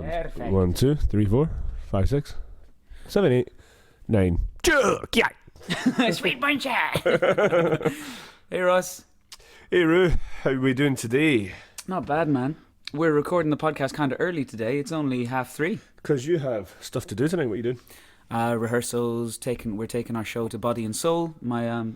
Perfect. 1, 2, 3, 4, 5, 6, 7, 8, 9. Sweet buncher. Hey, Ross. Hey, Roo. How are we doing today? Not bad, man. We're recording the podcast kind of early today. It's only 3:30. Because you have stuff to do tonight. What are you doing? Rehearsals. We're taking our show to Body and Soul. My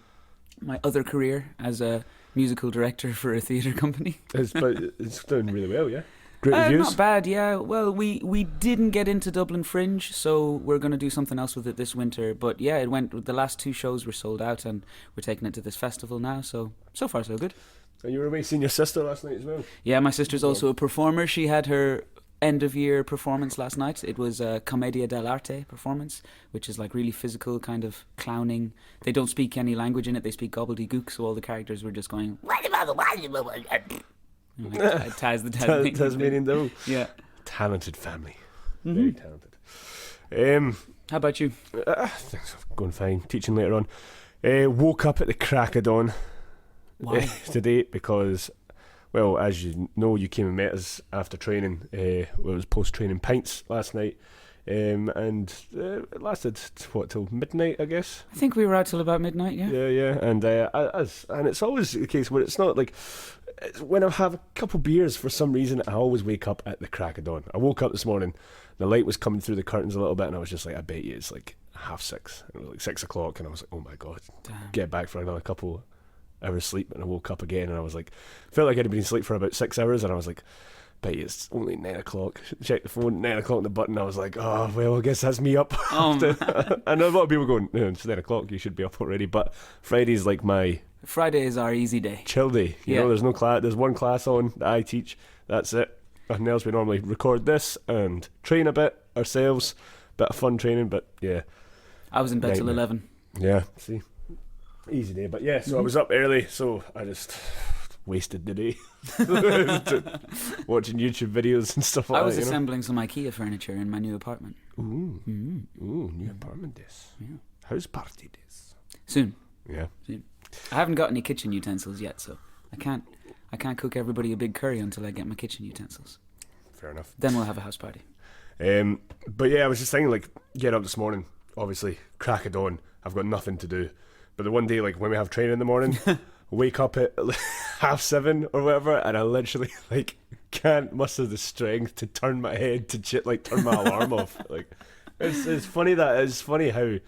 other career as a musical director for a theatre company. It's doing really well, yeah? Great reviews? Not bad, yeah. Well, we didn't get into Dublin Fringe, so we're going to do something else with it this winter. But yeah, it went. The last 2 shows were sold out, and we're taking it to this festival now. So far, so good. And you were away seeing your sister last night as well? Yeah, my sister's also a performer. She had her end-of-year performance last night. It was a Commedia dell'arte performance, which is like really physical, kind of clowning. They don't speak any language in it. They speak gobbledygook, so all the characters were just going... Like, Tasmanian Devil. Yeah. Talented family. Mm-hmm. Very talented. How about you? Things are going fine. Teaching later on. Woke up at the crack of dawn. Why? Today because, well, as you know, you came and met us after training. It was post-training pints last night, and it lasted till midnight, I guess. I think we were out till about midnight. Yeah. Yeah, and it's always the case where it's not like when I have a couple beers for some reason I always wake up at the crack of dawn. I woke up this morning, the light was coming through the curtains a little bit, and I was just like, I bet you it's like 6:30. It was like 6 o'clock, and I was like, oh my god, Damn. Get back for another couple hours sleep. And I woke up again, and I was like, felt like I'd been asleep for about 6 hours, and I was like, bet you it's only 9 o'clock. Check the phone, 9 o'clock, the button. I was like, oh well, I guess that's me up. And a lot of people going, no, it's 9 o'clock, you should be up already. But Friday's like my Friday is our easy day. Chill day. You know, there's no class. There's one class on that I teach. That's it. Nothing else. We normally record this and train a bit ourselves. Bit of fun training, but yeah. I was in bed till 11. Yeah, see. Easy day. But yeah, so I was up early, so I just wasted the day. Watching YouTube videos and stuff like that. I was assembling some IKEA furniture in my new apartment. Ooh, new apartment days. Yeah. House party days. Soon. Yeah. Soon. I haven't got any kitchen utensils yet, so I can't cook everybody a big curry until I get my kitchen utensils. Fair enough. Then we'll have a house party. But yeah, I was just thinking, like, get up this morning, obviously, crack of dawn, I've got nothing to do. But the one day, like, when we have training in the morning, wake up at 7:30 or whatever, and I literally, like, can't muster the strength to turn my head to turn my alarm off. Like, it's funny how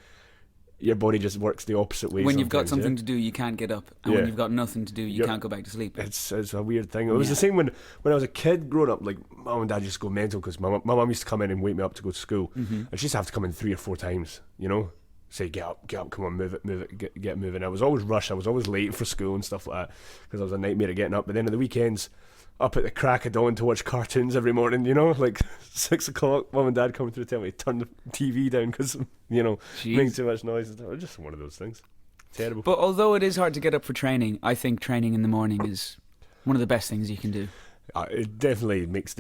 your body just works the opposite way. When you've got something to do, you can't get up, and when you've got nothing to do, you can't go back to sleep. It's a weird thing. It was the same when I was a kid growing up. Like, mum and dad used to go mental because my mum used to come in and wake me up to go to school, and she used to have to come in 3 or 4 times. You know, say get up, come on, move it, get moving. I was always rushed. I was always late for school and stuff like that because I was a nightmare at getting up. But then on the weekends, up at the crack of dawn to watch cartoons every morning, you know, like 6 o'clock, mum and dad coming through to tell me to turn the TV down because, you know, making too much noise. It's just one of those things. Terrible. But although it is hard to get up for training, I think training in the morning is one of the best things you can do. It definitely makes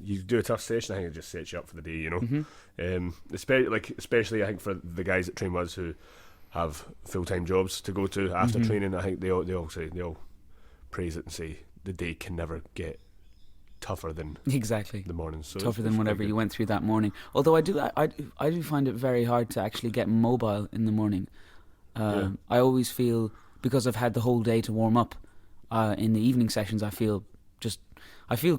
you do a tough session, I think it just sets you up for the day, you know. Especially I think for the guys that train with us who have full-time jobs to go to after training, I think they all praise it and say the day can never get tougher than the morning. So tougher than whatever you went through that morning. Although I do find it very hard to actually get mobile in the morning. I always feel, because I've had the whole day to warm up, in the evening sessions I feel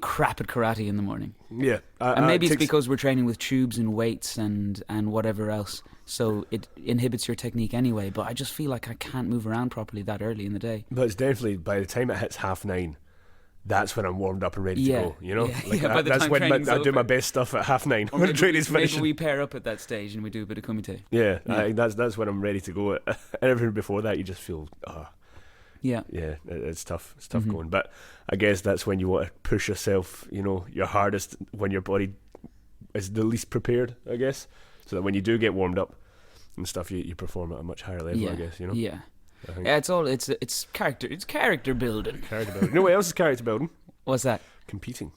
crap at karate in the morning. Yeah. And maybe it's because we're training with tubes and weights and whatever else, so it inhibits your technique anyway, but I just feel like I can't move around properly that early in the day. But it's definitely, by the time it hits 9:30, that's when I'm warmed up and ready to go, you know? That's when I do my best stuff at 9:30 when the training's finished. Maybe we pair up at that stage and we do a bit of kumite. Yeah. I think that's when I'm ready to go. Everything before that, you just feel, yeah, it's tough. It's tough going. But I guess that's when you want to push yourself, you know, your hardest when your body is the least prepared, I guess. So that when you do get warmed up and stuff, you perform at a much higher level, I guess, you know? Yeah. It's character building. You know what else is character building? What's that? Competing.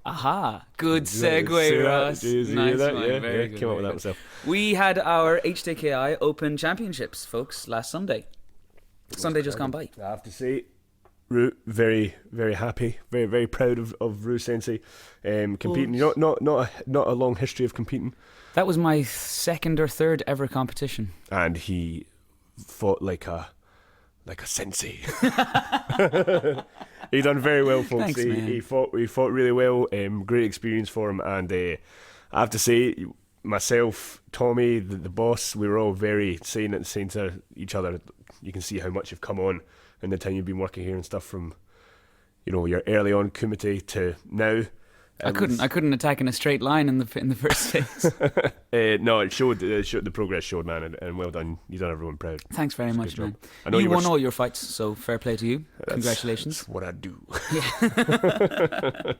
Aha, good segue, Ross. Nice one. Yeah, very good. Came up with that myself. We had our HTKI Open Championships, folks, last Sunday. Sunday just gone by. I have to say, Ru, very, very happy, very, very proud of Ru Sensei. Competing, not a long history of competing. That was my second or third ever competition. And he fought like a sensei. He done very well, folks. Thanks, man. He fought really well. Great experience for him, and I have to say, myself, Tommy, the boss, we were all very saying to each other, you can see how much you've come on in the time you've been working here and stuff, from your early on kumite to now. I couldn't attack in a straight line in the first phase. No, it showed. The progress showed, man, and well done. You done everyone proud. Thanks very much, man. I know you won all your fights, so fair play to you. Congratulations. That's what I do. Yeah.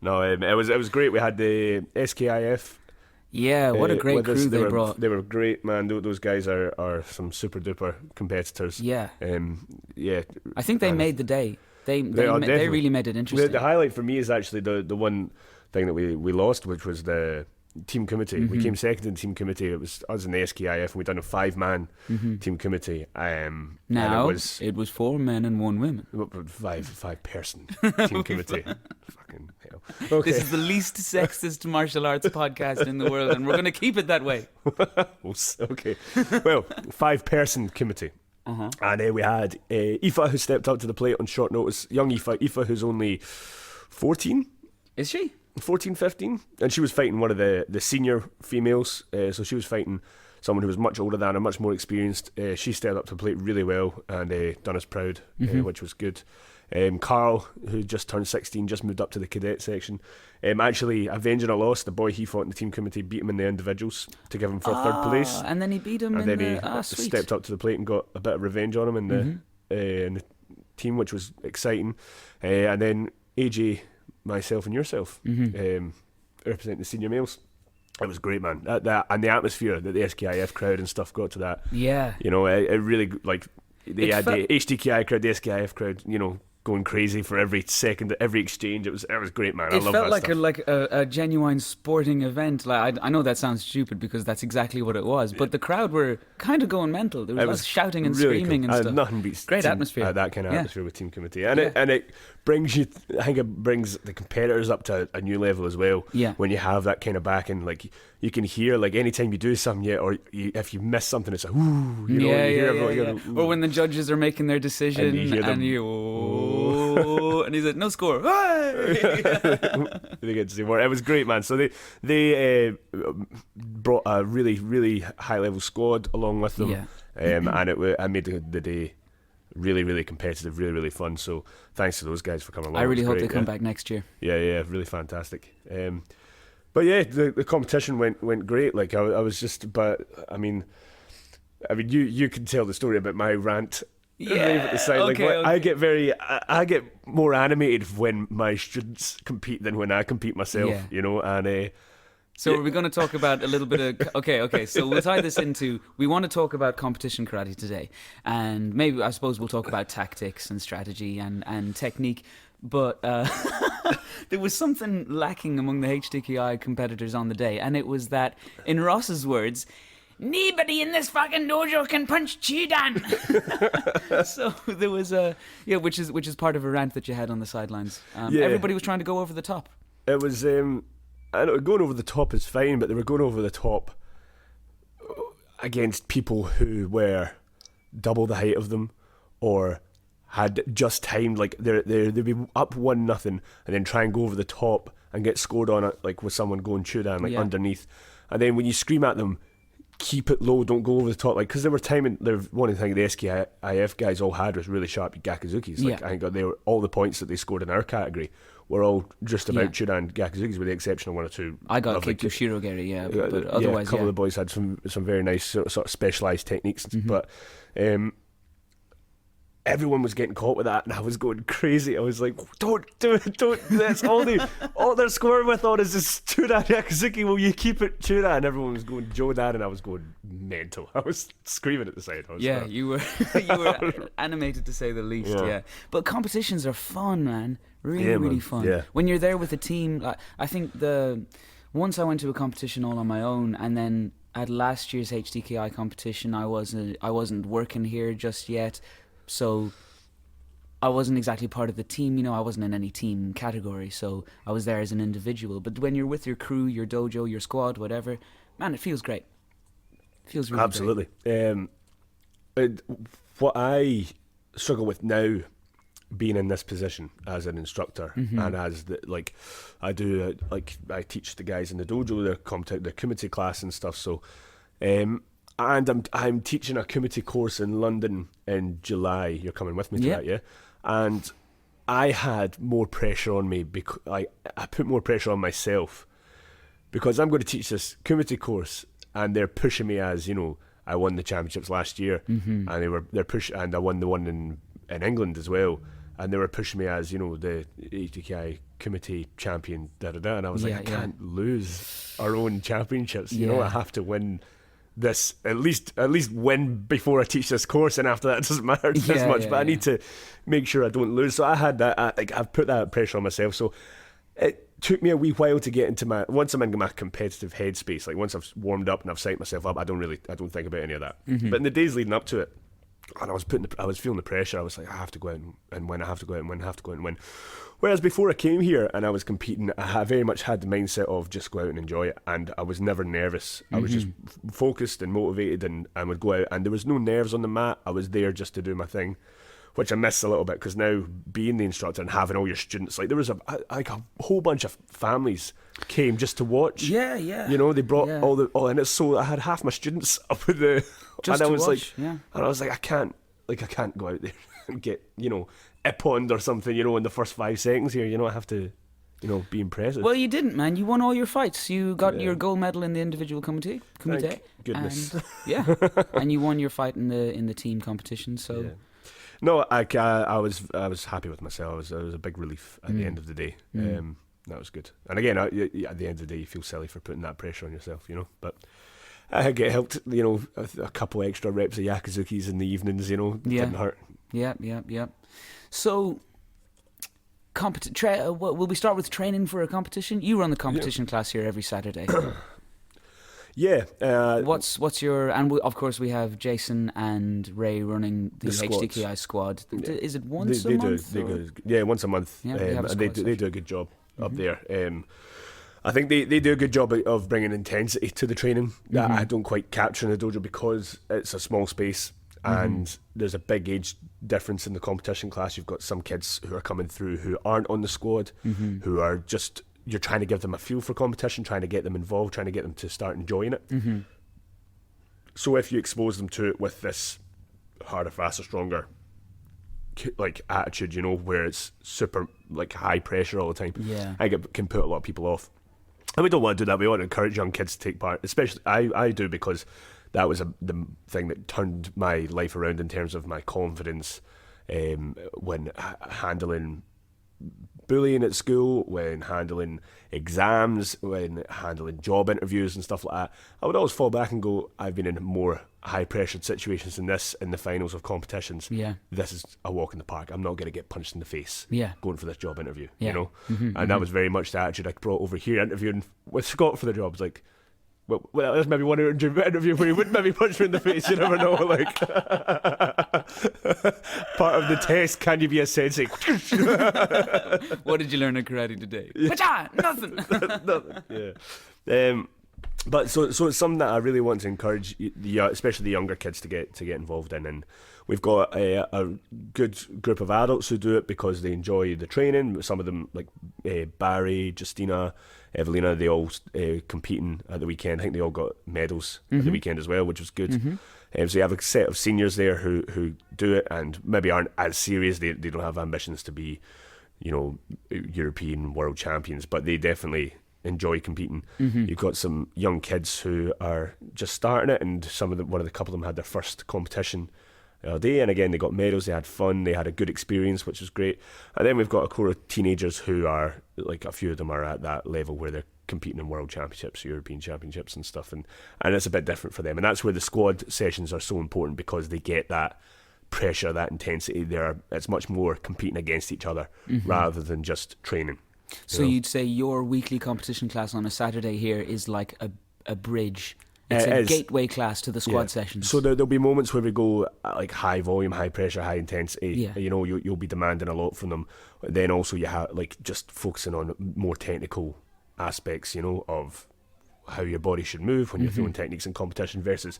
No, it was great. We had the SKIF. Yeah, what a great crew they brought. They were great, man. Those guys are some super duper competitors. Yeah. Yeah. I think they made the day. They really made it interesting. The highlight for me is actually the one thing that we lost, which was the team kumite. Mm-hmm. We came second in team kumite. It was us and the SKIF, and we done a 5-man team kumite. Now it was 4 men and 1 woman. 5-person team kumite. Fucking hell. Okay. This is the least sexist martial arts podcast in the world, and we're going to keep it that way. Okay. Well, 5-person kumite. And we had Aoife, who stepped up to the plate on short notice. Young Aoife, who's only 14. Is she? 14, 15. And she was fighting one of the senior females. So she was fighting someone who was much older than her, much more experienced. She stepped up to the plate really well and done us proud, which was good. Carl, who just turned 16, just moved up to the cadet section. Actually, avenging a loss, the boy he fought in the team committee beat him in the individuals to give him for third place. And then he beat him he stepped up to the plate and got a bit of revenge on him in the team, which was exciting. And then AJ, myself and yourself, representing the senior males. It was great, man. That and the atmosphere that the SKIF crowd and stuff got to that. Yeah. You know, it really, like, they had the HDKI crowd, the SKIF crowd, you know, going crazy for every second, every exchange. It was great, man. I love that stuff. It felt like a genuine sporting event. Like I know that sounds stupid because that's exactly what it was, but the crowd were kind of going mental. There was shouting and really screaming cool. and stuff. Nothing beats great atmosphere. That kind of atmosphere with team committee, and it brings you. I think it brings the competitors up to a new level as well. Yeah. When you have that kind of backing, like you can hear, like anytime you do something, if you miss something, it's like ooh, you know, you hear everyone go, or when the judges are making their decision and you hear them, and he said no score. They get to see more. It was great, man. So they brought a really, really high level squad along with them, and I made the day really, really competitive, really, really fun. So thanks to those guys for coming along. I really hope they come back next year. Yeah, really fantastic. But yeah, the competition went great. Like I was just, but I mean, you can tell the story about my rant. Yeah, okay. I get more animated when my students compete than when I compete myself. Yeah. You know, and so are we going to talk about a little bit of okay, so we'll tie this into, we want to talk about competition karate today, and maybe I suppose we'll talk about tactics and strategy and technique, but there was something lacking among the HDKI competitors on the day, and it was that, in Ross's words, nobody in this fucking dojo can punch Chidan. So there was which is part of a rant that you had on the sidelines. Everybody was trying to go over the top. It was I know going over the top is fine, but they were going over the top against people who were double the height of them, or had just timed, like they'd be up 1-0 and then try and go over the top and get scored on it, like with someone going chudan underneath, and then when you scream at them, keep it low, don't go over the top, like, because they were timing. One of the things the SKIF guys all had was really sharp Gakuzukis. Like, I think they were all the points that they scored in our category were all just about chudan Gakuzukis, with the exception of 1 or 2. I got kicked to Shirogeri, but otherwise, a couple of the boys had some very nice sort of specialised techniques, but everyone was getting caught with that, and I was going crazy. I was like, don't do it, don't. That's all they're scoring with on is this Chudan Yakuzuki. Will you keep it Chudan? And everyone was going Jodan, and I was going mental. I was screaming at the side. You were animated to say the least. Yeah. But competitions are fun, man. Really fun. Yeah. When you're there with a team, I think once I went to a competition all on my own, and then at last year's HDKI competition, I wasn't working here just yet. So I wasn't exactly part of the team, you know, I wasn't in any team category, so I was there as an individual. But when you're with your crew, your dojo, your squad, whatever, man, it feels great. It feels really Absolutely. What I struggle with now, being in this position as an instructor, and as I teach the guys in the dojo the kumite class and stuff. So, and I'm teaching a kumite course in London in July. You're coming with me to that, yeah? And I had more pressure on me because I put more pressure on myself because I'm going to teach this kumite course, and they're pushing me as, you know, I won the championships last year, and and I won the one in England as well, and they were pushing me as, you know, the HDKI kumite champion, and I was like, I can't lose our own championships, you know, I have to win this, at least win before I teach this course, and after that it doesn't matter as much, but I need to make sure I don't lose. So I had that, I've put that pressure on myself. So it took me a wee while to get into once I'm in my competitive headspace, like once I've warmed up and I've psyched myself up, I don't think about any of that. But in the days leading up to it, and I was feeling the pressure. I was like, I have to go out and win. I have to go out and win. I have to go out and win. Whereas before I came here and I was competing, I very much had the mindset of just go out and enjoy it, and I was never nervous. I was just focused and motivated, and would go out, and there was no nerves on the mat. I was there just to do my thing, which I miss a little bit, because now being the instructor and having all your students, like there was a whole bunch of families came just to watch. Yeah. You know, they brought and it's so I had half my students up with the just and I to was watch, like, and I was like, I can't go out there and get, you know, ipponed or something, you know, in the first 5 seconds here. You know, I have to, you know, be impressive. Well, you didn't, man. You won all your fights. You got your gold medal in the individual kumite. Thank goodness. And, and you won your fight in the team competition. So. Yeah. No, I was happy with myself. It was a big relief at the end of the day. That was good. And again, at the end of the day, you feel silly for putting that pressure on yourself, you know. But I get helped, you know, a couple extra reps of Yakuzukis in the evenings, you know, didn't hurt. Yeah. So, will we start with training for a competition? You run the competition class here every Saturday. Yeah. What's your, and of course we have Jason and Ray running the HDKI squad. Is it once a month? Once a month. Yeah, and they do a good job up there. I think they do a good job of bringing intensity to the training that I don't quite capture in the dojo, because it's a small space and there's a big age difference in the competition class. You've got some kids who are coming through who aren't on the squad, who are just, you're trying to give them a feel for competition, trying to get them involved, trying to get them to start enjoying it. So if you expose them to it with this harder, faster, stronger like attitude, you know, where it's super like high pressure all the time, I can put a lot of people off. And we don't want to do that. We want to encourage young kids to take part, especially I do, because that was the thing that turned my life around in terms of my confidence when handling bullying at school, when handling exams, when handling job interviews and stuff like that. I would always fall back and go, I've been in more high pressured situations than this in the finals of competitions. This is a walk in the park. I'm not going to get punched in the face going for this job interview, you know. And that was very much the attitude I brought over here interviewing with Scott for the job. It's like, well, there's maybe one interview where he wouldn't maybe punch me in the face. You never know. Like, part of the test, can you be a sensei? What did you learn in karate today? Nothing. Nothing. Yeah. But so it's something that I really want to encourage, especially the younger kids, to get involved in. And we've got a good group of adults who do it because they enjoy the training. Some of them, like Barry, Justina, Evelina, they all competing at the weekend. I think they all got medals at the weekend as well, which was good. So you have a set of seniors there who do it and maybe aren't as serious. They don't have ambitions to be, you know, European world champions, but they definitely enjoy competing. You've got some young kids who are just starting it, and one of the couple of them had their first competition day, and again they got medals, they had fun, they had a good experience, which was great. And then we've got a core of teenagers who are, like, a few of them are at that level where they're competing in world championships, European championships and stuff, and it's a bit different for them. And that's where the squad sessions are so important, because they get that pressure, that intensity there. It's much more competing against each other rather than just training. So you'd say your weekly competition class on a Saturday here is like a bridge It's It a is. gateway class to the squad sessions. So there'll be moments where we go like high volume, high pressure, high intensity. Yeah. You know, you'll be demanding a lot from them. Then also you have like just focusing on more technical aspects, you know, of how your body should move when you're throwing techniques in competition versus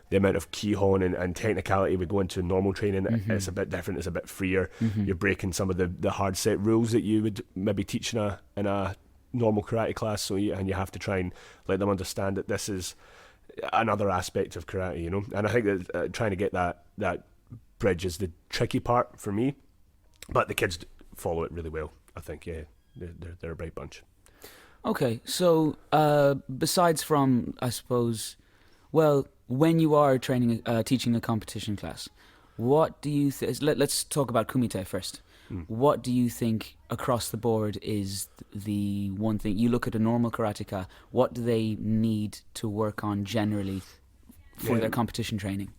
the amount of kihon and technicality we go into normal training. It's a bit different. It's a bit freer. You're breaking some of the hard set rules that you would maybe teach in a normal karate class. So and you have to try and let them understand that this is another aspect of karate, you know. And I think that trying to get that bridge is the tricky part for me, but the kids follow it really well. I think, yeah, they're a bright bunch. Okay, so besides from, I suppose, well, when you are training, teaching a competition class, what do you think? Let's talk about kumite first. What do you think across the board is the one thing you look at a normal karateka? What do they need to work on generally for their competition training?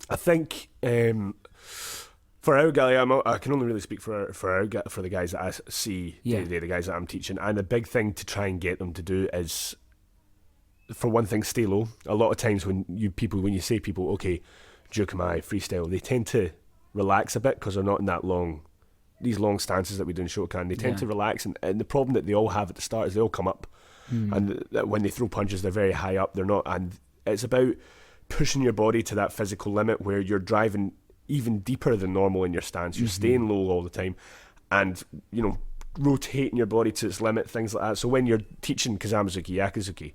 I think for our guy, I can only really speak for the guys that I see day to day, the guys that I'm teaching. And the big thing to try and get them to do is, for one thing, stay low. A lot of times when you say people, okay, jukumai, freestyle, they tend to relax a bit because they're not in these long stances that we do in Shotokan. They tend to relax, and the problem that they all have at the start is they all come up, and when they throw punches, they're very high up. They're not, and it's about pushing your body to that physical limit where you're driving even deeper than normal in your stance. You're staying low all the time, and you know, rotating your body to its limit, things like that. So when you're teaching Kazamazuki, Yakizuki,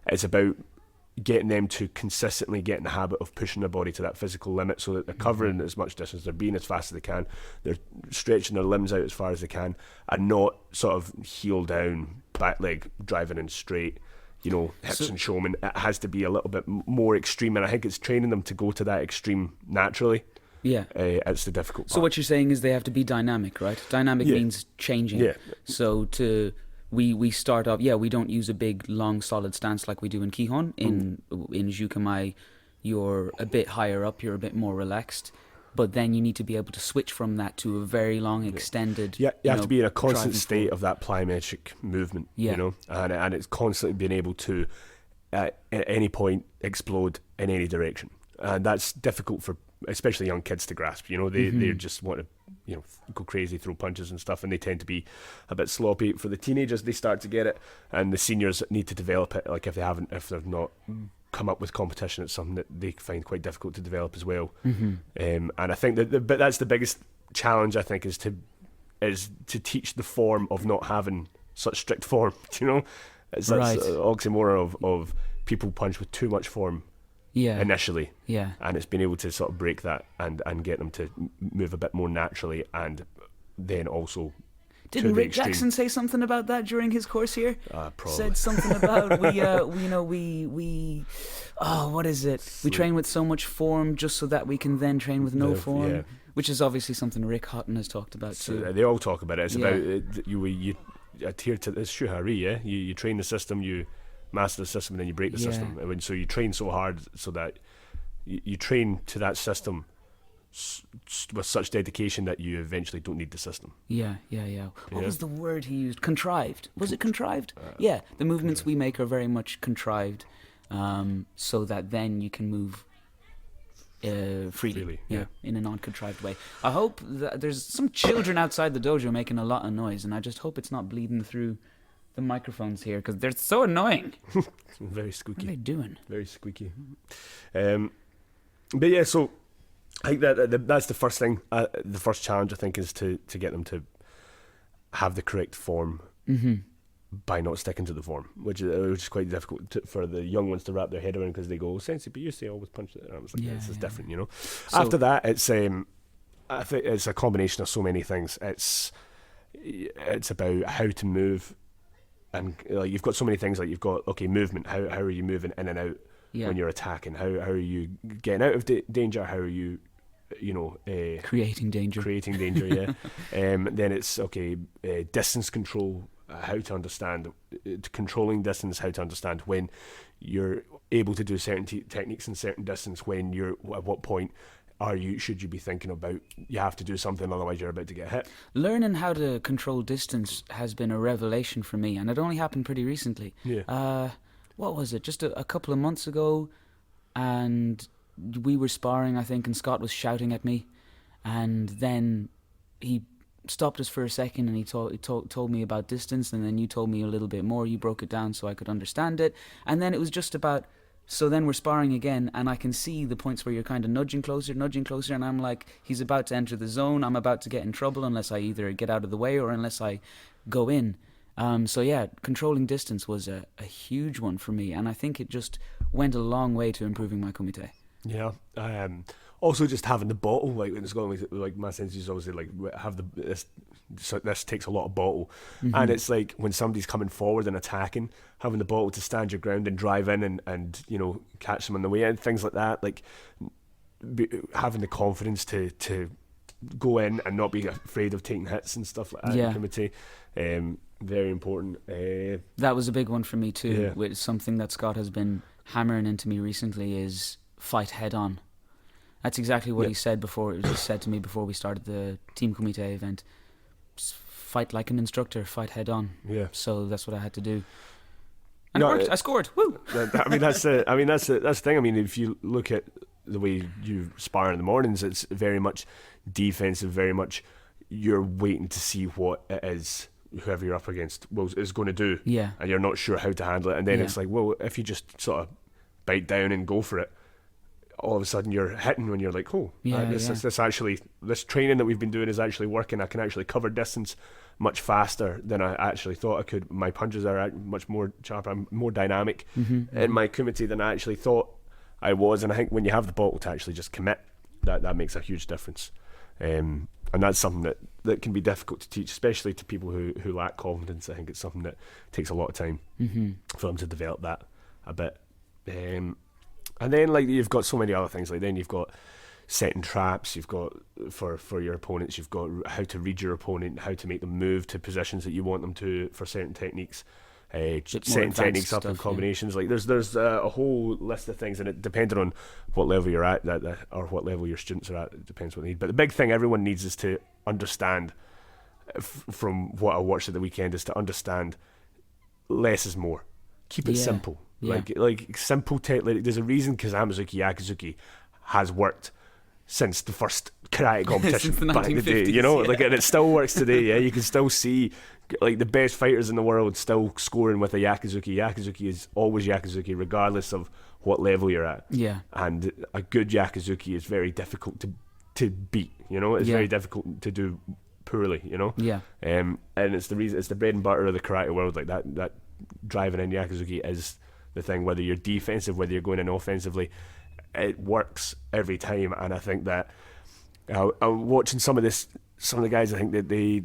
it's about getting them to consistently get in the habit of pushing their body to that physical limit so that they're covering as much distance, they're being as fast as they can, they're stretching their limbs out as far as they can, and not sort of heel down, back leg driving in straight, you know, hips and showman. It has to be a little bit more extreme, and I think it's training them to go to that extreme naturally. Yeah. It's the difficult part. So what you're saying is they have to be dynamic, right? Dynamic means changing. Yeah. So we start off, we don't use a big, long, solid stance like we do in Kihon. In Jukamai, you're a bit higher up, you're a bit more relaxed, but then you need to be able to switch from that to a very long, extended... Yeah, you have to be in a constant state of that plyometric movement, you know, and it's constantly being able to, at any point, explode in any direction. And that's difficult for especially young kids to grasp, you know. They just want to, you know, go crazy, throw punches and stuff, and they tend to be a bit sloppy. For the teenagers, they start to get it, and the seniors need to develop it. Like if they've not come up with competition, it's something that they find quite difficult to develop as well. And I think that that's the biggest challenge, I think, is to teach the form of not having such strict form. You know, it's that oxymoron of people punch with too much form. Initially, and it's been able to sort of break that and get them to move a bit more naturally, and then also didn't Rick Jackson say something about that during his course here? Probably. Said something about we what is it? We train with so much form just so that we can then train with no form, which is obviously something Rick Hutton has talked about too. They all talk about it. It's about you adhere to this shuhari. You train the system, you master the system, and then you break the system. And so you train so hard so that you train to that system with such dedication that you eventually don't need the system. What was the word he used? Contrived. Was it contrived? The movements we make are very much contrived, so that then you can move freely, in a non-contrived way. I hope that there's some children outside the dojo making a lot of noise, and I just hope it's not bleeding through the microphones here, because they're so annoying. Very squeaky. What are they doing? Very squeaky. But yeah, so I think that's the first thing. The first challenge, I think, is to get them to have the correct form by not sticking to the form, which is quite difficult for the young ones to wrap their head around, because they go, "Sensei, but you say always punch it." And I was like, "This is different, you know." So, after that, it's I think it's a combination of so many things. It's about how to move. And like you've got so many things, like you've got movement. How are you moving in and out when you're attacking? How are you getting out of danger? How are you, creating danger? Then it's distance control. How to understand controlling distance. How to understand when you're able to do certain techniques in certain distance. When you're at what point should you be thinking about you have to do something, otherwise you're about to get hit. Learning how to control distance has been a revelation for me, and it only happened pretty recently. What was it? Just a couple of months ago, and we were sparring, I think, and Scott was shouting at me, and then he stopped us for a second, and he told me about distance, and then you told me a little bit more. You broke it down so I could understand it, and then it was just about. So then we're sparring again, and I can see the points where you're kind of nudging closer, and I'm like, he's about to enter the zone. I'm about to get in trouble unless I either get out of the way or unless I go in. So yeah, controlling distance was a huge one for me, and I think it just went a long way to improving my kumite. Yeah. Also, just having the bottle, like in Scotland, like my sensei is obviously like have this takes a lot of bottle, and it's like when somebody's coming forward and attacking, having the bottle to stand your ground and drive in and you know, catch them on the way in, things like that. Like having the confidence to go in and not be afraid of taking hits and stuff like that. Yeah. In kumite, very important. That was a big one for me too. Yeah. With something that Scott has been hammering into me recently is fight head on. That's exactly what he said before. It was said to me before we started the Team Kumite event. Fight like an instructor, fight head on. Yeah. So that's what I had to do. And it worked. I scored. Woo! That's the thing. I mean, if you look at the way you spar in the mornings, it's very much defensive, very much you're waiting to see what it is whoever you're up against is going to do. Yeah. And you're not sure how to handle it. And then it's like, well, if you just sort of bite down and go for it, all of a sudden you're hitting when you're like, this training that we've been doing is actually working. I can actually cover distance much faster than I actually thought I could. My punches are much more sharp. I'm more dynamic in my kumite than I actually thought I was. And I think when you have the bottle to actually just commit, that makes a huge difference. And that's something that can be difficult to teach, especially to people who lack confidence. I think it's something that takes a lot of time for them to develop that a bit. And then, like, you've got so many other things. Like, then you've got setting traps. You've got for your opponents. You've got how to read your opponent, how to make them move to positions that you want them to for certain techniques. Setting techniques up in combinations. Yeah. Like, there's a whole list of things, and it depending on what level you're at, or what level your students are at, it depends what they need. But the big thing everyone needs is to understand. From what I watched at the weekend, is to understand less is more. Keep it simple. Yeah. Like simple tech. Like, there's a reason Kazamazuki Yakizuki has worked since the first karate competition back in the day. You know, and it still works today. Yeah, you can still see like the best fighters in the world still scoring with a Yakizuki. Yakizuki is always Yakizuki, regardless of what level you're at. Yeah, and a good Yakizuki is very difficult to beat. You know, it's very difficult to do poorly. You know. Yeah. And it's the reason. It's the bread and butter of the karate world. Like that driving in Yakizuki is the thing, whether you're defensive, whether you're going in offensively, it works every time. And I think that I'm watching some of the guys, I think that they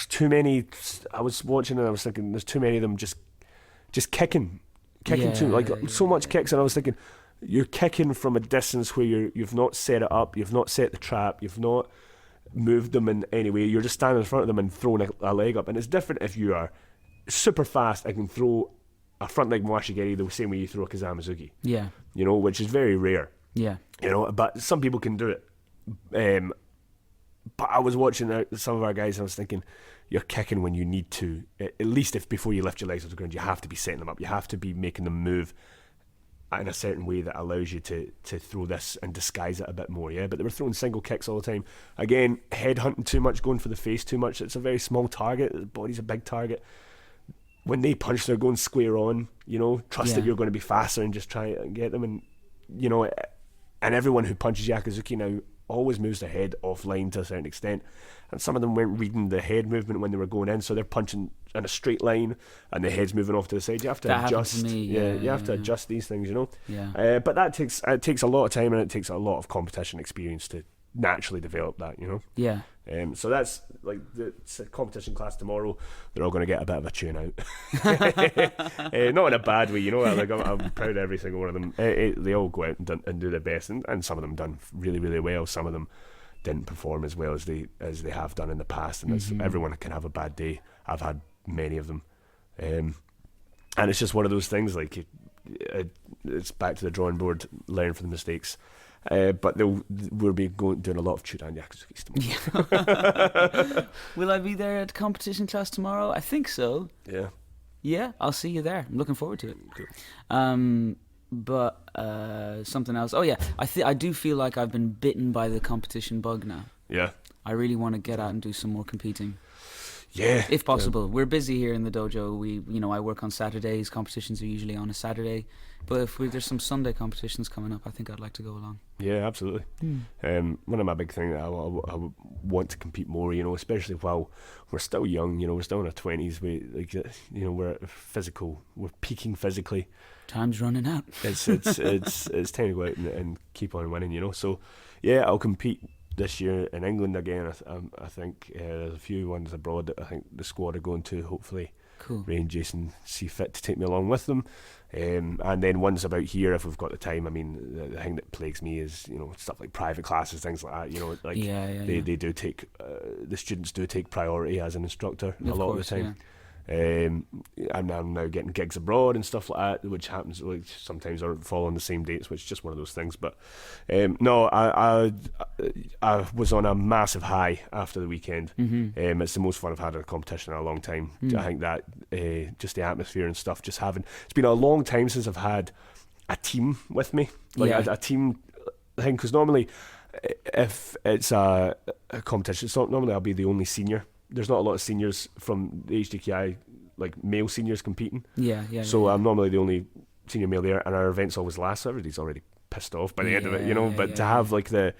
too many. I was watching and I was thinking there's too many of them just kicking so much kicks, and I was thinking you're kicking from a distance where you've not set it up, you've not set the trap, you've not moved them in any way. You're just standing in front of them and throwing a leg up. And it's different if you are super fast. I can throw a front leg Mwashigeri the same way you throw a Kazamazuki. Yeah. You know, which is very rare. Yeah. You know, but some people can do it. But I was watching some of our guys and I was thinking, you're kicking when you need to. At least if before you lift your legs off the ground, you have to be setting them up. You have to be making them move in a certain way that allows you to throw this and disguise it a bit more, yeah? But they were throwing single kicks all the time. Again, head hunting too much, going for the face too much. It's a very small target. The body's a big target. When they punch, they're going square on, you know, trust that you're going to be faster and just try and get them. And, you know, and everyone who punches Yakizuki now always moves their head offline to a certain extent. And some of them weren't reading the head movement when they were going in, so they're punching in a straight line and the head's moving off to the side. You have to adjust. To me. You have to adjust these things, you know. Yeah. But that takes a lot of time and it takes a lot of competition experience to naturally develop that, you know. Yeah. So that's like the competition class tomorrow. They're all going to get a bit of a tune out, not in a bad way, you know. Like I'm proud of every single one of them. They all go out and do their best, and some of them done really, really well. Some of them didn't perform as well as they have done in the past, and everyone can have a bad day. I've had many of them, and it's just one of those things. Like it's back to the drawing board, learn from the mistakes. But we'll be doing a lot of Chudan Yakuzukis tomorrow. Yeah. Will I be there at competition class tomorrow? I think so. Yeah. Yeah, I'll see you there. I'm looking forward to it. Cool. But something else. Oh yeah, I do feel like I've been bitten by the competition bug now. Yeah. I really want to get out and do some more competing. Yeah. If possible. We're busy here in the dojo. I work on Saturdays. Competitions are usually on a Saturday. But if there's some Sunday competitions coming up, I think I'd like to go along. Yeah, absolutely. One of my big things that I want to compete more, especially while we're still young, we're still in our 20s, we're physical, we're peaking physically. Time's running out. It's time to go out and keep on winning, so yeah, I'll compete this year in England again. I think there's a few ones abroad that I think the squad are going to. Hopefully, cool. Ray and Jason see fit to take me along with them, and then ones about here if we've got the time. I mean, the thing that plagues me is stuff like private classes, things like that. They do take the students do take priority as an instructor a lot of the time. I'm now getting gigs abroad and stuff like that, which happens sometimes or fall on the same dates, which is just one of those things. But no, I was on a massive high after the weekend. It's the most fun I've had at a competition in a long time. I think that just the atmosphere and stuff, it's been a long time since I've had a team with me, a team thing, because normally if it's a competition, normally I'll be the only senior. There's not a lot of seniors from the HDKI, like male seniors competing. So I'm normally the only senior male there, and our events always last. So everybody's already pissed off by the end of it, But to have to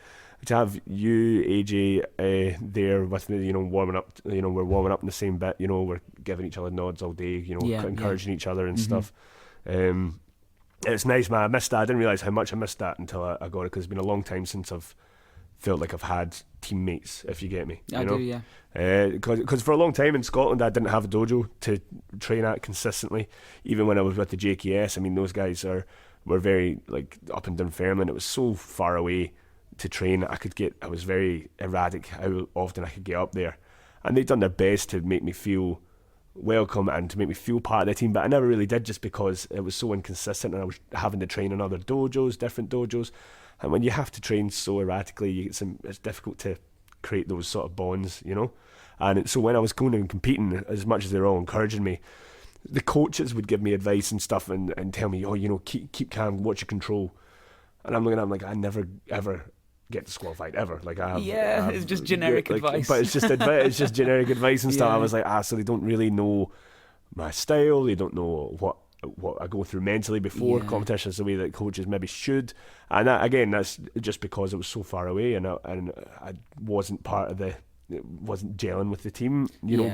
have you, AJ, there with me, warming up. We're warming up in the same bit. We're giving each other nods all day. Encouraging each other and stuff. It's nice, man. I missed that. I didn't realise how much I missed that until I got it, because it's been a long time since I've felt like I've had teammates, if you get me. I do, yeah. Because for a long time in Scotland I didn't have a dojo to train at consistently. Even when I was with the JKS, I mean, those guys were very up in Dunfermline. It was so far away to train. I was very erratic how often I could get up there, and they'd done their best to make me feel welcome and to make me feel part of the team, but I never really did, just because it was so inconsistent and I was having to train in other dojos, different dojos. And when you have to train so erratically, it's difficult to create those sort of bonds, And so when I was going and competing, as much as they're all encouraging me, the coaches would give me advice and stuff and tell me, keep calm, watch your control. And I'm looking at them like, I never ever get disqualified ever. It's just generic advice. But it's just generic advice and stuff. I was like, so they don't really know my style. They don't know what I go through mentally before competitions the way that coaches maybe should. And that's just because it was so far away, and I wasn't part of wasn't gelling with the team,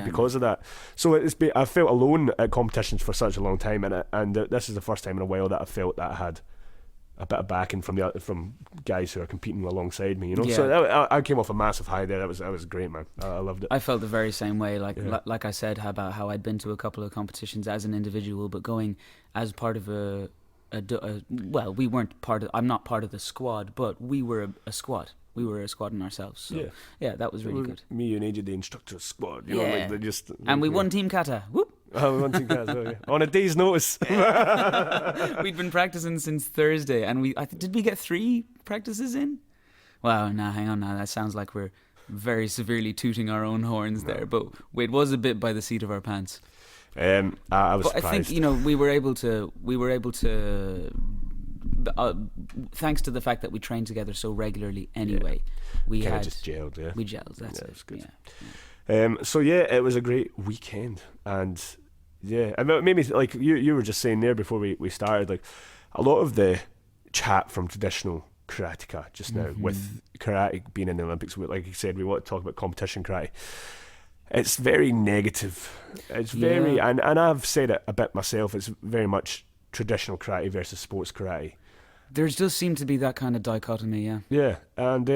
because of that. So I felt alone at competitions for such a long time, and this is the first time in a while that I felt that I had a bit of backing from guys who are competing alongside me, So I came off a massive high there. That was great, man. I loved it. I felt the very same way. Like I said about how I'd been to a couple of competitions as an individual, but going as part of we weren't part of. I'm not part of the squad, but we were a squad. We were a squad in ourselves. So yeah, that was really good. Me and AJ, the instructor squad. They just and we won Team Kata. Whoop. Oh, we won Team Kata on a day's notice. We'd been practicing since Thursday, and did we get 3 practices in? Wow, now hang on now. That sounds like we're very severely tooting our own horns there, but it was a bit by the seat of our pants. I was surprised. I think we were able to thanks to the fact that we trained together so regularly anyway. We had just gelled. Yeah, we gelled. That's it. Was good. So it was a great weekend, and it made me like you were just saying there before we started, like a lot of the chat from traditional karateka just now with karate being in the Olympics. Like you said, we want to talk about competition karate. It's very negative. It's very, and I've said it a bit myself. It's very much traditional karate versus sports karate. There does seem to be that kind of dichotomy, yeah. Yeah, and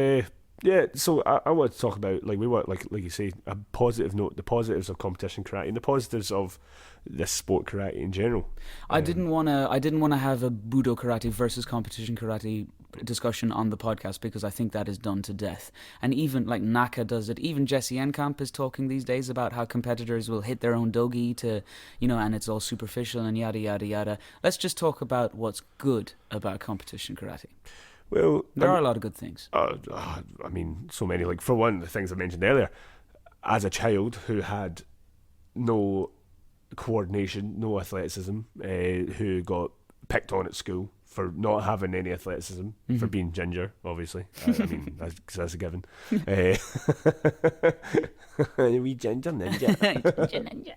so I want to talk about, like, we want, like you say, a positive note, the positives of competition karate and the positives of this sport karate in general. I didn't want to have a Budo karate versus competition karate discussion on the podcast, because I think that is done to death. And even like Naka does it. Even Jesse Enkamp is talking these days about how competitors will hit their own dogi to, and it's all superficial and yada yada yada. Let's just talk about what's good about competition karate. Well, there are a lot of good things. I mean, so many. Like, for one, the things I mentioned earlier, as a child who had no coordination, no athleticism, who got picked on at school for not having any athleticism, for being ginger, obviously. I mean, because that's a given. A wee ginger ninja.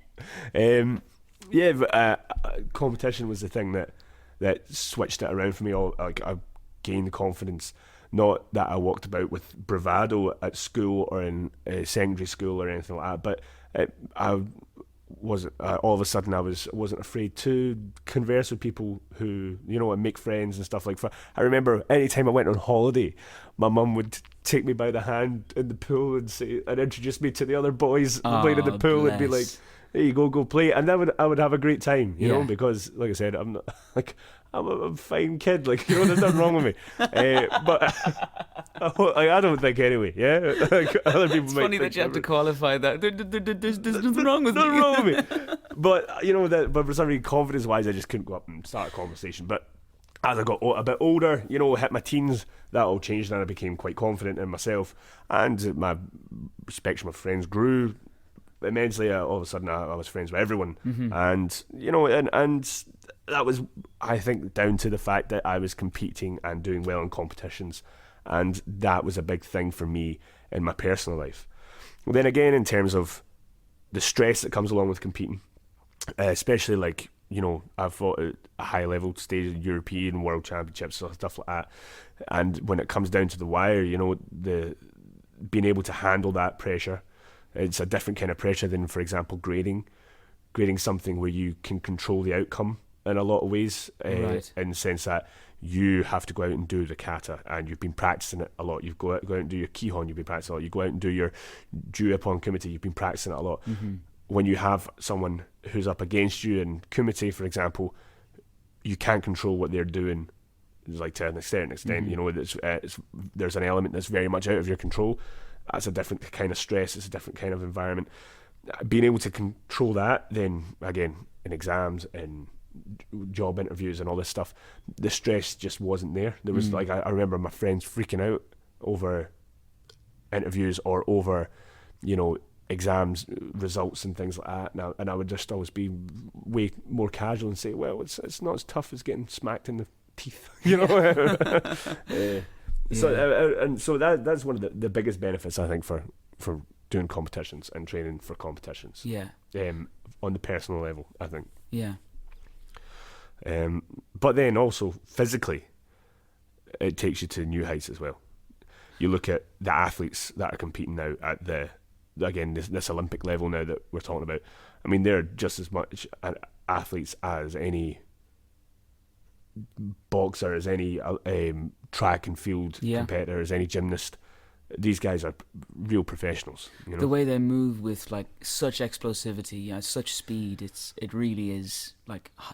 Yeah, but, competition was the thing that switched it around for me. I gained the confidence. Not that I walked about with bravado at school or in secondary school or anything like that, but I wasn't. All of a sudden, I wasn't afraid to converse with people who, and make friends and stuff like that. I remember any time I went on holiday, my mum would take me by the hand in the pool and introduce me to the other boys playing in the pool, and be like, "There you go play," and I would have a great time, you know, because like I said, I'm not like. I'm a fine kid, there's nothing wrong with me. But I don't think anyway. Yeah, other people. It's might funny that you have to qualify that. There's nothing wrong with nothing wrong with me. But but for some reason, confidence-wise, I just couldn't go up and start a conversation. But as I got a bit older, hit my teens, that all changed, and I became quite confident in myself, and my spectrum of friends grew immensely. All of a sudden, I was friends with everyone, and and that was, I think, down to the fact that I was competing and doing well in competitions, and that was a big thing for me in my personal life. Then again, in terms of the stress that comes along with competing, especially I've fought at a high level stage, European World Championships, stuff like that, and when it comes down to the wire, the being able to handle that pressure, it's a different kind of pressure than, for example, grading something where you can control the outcome in a lot of ways, right. in the sense that you have to go out and do the kata, and you've been practicing it a lot. You've go out and do your kihon, you've been practicing a lot. You go out and do your ju upon kumite, you've been practicing it a lot. When you have someone who's up against you in kumite, for example, you can't control what they're doing, like to a certain extent. There's an element that's very much out of your control. That's a different kind of stress. It's a different kind of environment. Being able to control that, then again, in exams and job interviews and all this stuff, the stress just wasn't there. There was I remember my friends freaking out over interviews or over exams results and things like that, and I would just always be way more casual and say, well, it's not as tough as getting smacked in the teeth, So that's one of the biggest benefits, I think, for doing competitions and training for competitions. On the personal level, I think. But then also physically, it takes you to new heights as well. You look at the athletes that are competing now at this Olympic level now that we're talking about. I mean, they're just as much athletes as any boxer, as any track and field competitor, as any gymnast. These guys are real professionals. The way they move with such explosivity, such speed, it really is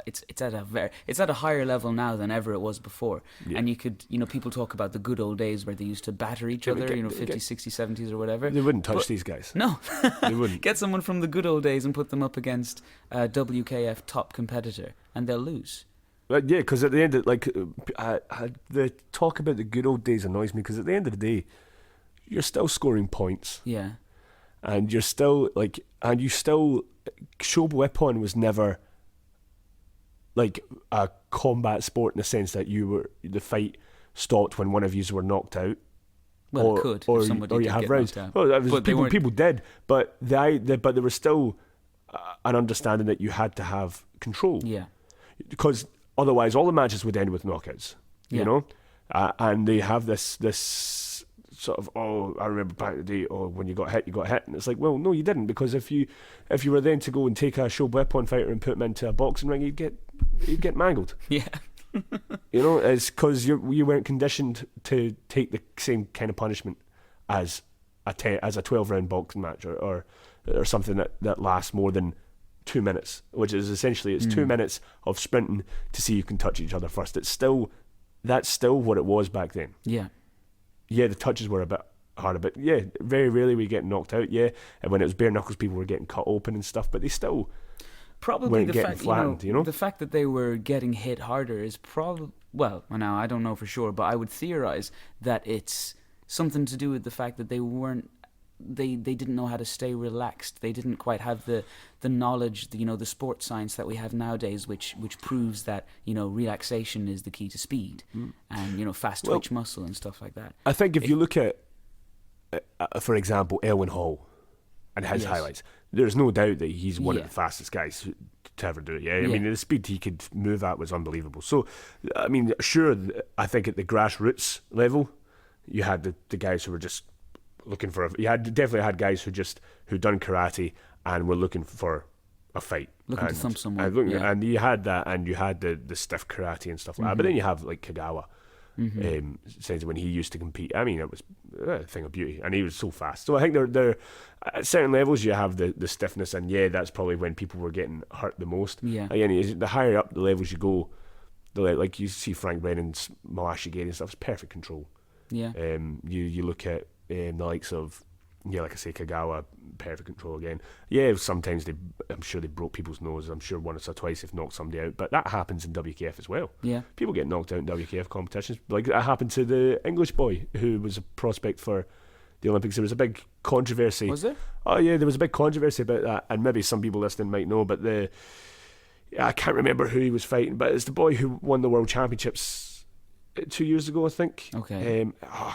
it's at a higher level now than ever it was before. And you could, people talk about the good old days where they used to batter each other, 50s, 60s, 70s or whatever. They wouldn't touch these guys. No, they wouldn't. Get someone from the good old days and put them up against a WKF top competitor, and they'll lose. Because at the end of the talk about the good old days annoys me, because at the end of the day, you're still scoring points. And you're still Shobu Ippon was never a combat sport in the sense that the fight stopped when one of you were knocked out. Well, it could, or you have rounds. Well, people did, but there was still an understanding that you had to have control. Because otherwise, all the matches would end with knockouts. And they have this sort of, I remember back in the day, when you got hit, and it's like, well, no, you didn't, because if you were then to go and take a Shobu Ippon fighter and put him into a boxing ring, you'd get mangled. It's because you weren't conditioned to take the same kind of punishment as a 12-round boxing match or something that lasts more than 2 minutes, which is essentially 2 minutes of sprinting to see who can touch each other first. That's still what it was back then. The touches were a bit harder, but very rarely we get knocked out. And when it was bare knuckles, people were getting cut open and stuff, but they still probably the fact flattened, the fact that they were getting hit harder is probably, well, now I don't know for sure, but I would theorize that it's something to do with the fact that they weren't they didn't know how to stay relaxed. They didn't quite have the knowledge, the sports science that we have nowadays, which proves that relaxation is the key to speed and fast twitch muscle and stuff like that. I think if you look at, for example, Elwin Hall and his highlights, there's no doubt that he's one of the fastest guys to ever do it. I mean, the speed he could move at was unbelievable. So, I mean, sure, I think at the grassroots level, you had the guys who were just looking for definitely had guys who done karate and were looking for a fight, looking to thump someone, and you had that, and you had the stiff karate and stuff like that. But then you have like Kagawa, since when he used to compete. I mean, it was a thing of beauty, and he was so fast. So I think there at certain levels you have the stiffness, and that's probably when people were getting hurt the most. Again, the higher up the levels you go, like you see Frank Brennan's Mawashigiri and stuff, it's perfect control. You look at the likes of like I say, Kagawa, perfect control again. Sometimes I'm sure they broke people's noses. I'm sure once or twice they've knocked somebody out, but that happens in WKF as well. People get knocked out in WKF competitions. Like that happened to the English boy who was a prospect for the Olympics. There was a big controversy. Was there? Oh yeah, there was a big controversy about that, and maybe some people listening might know, but I can't remember who he was fighting, but it's the boy who won the World Championships 2 years ago, I think. Okay. I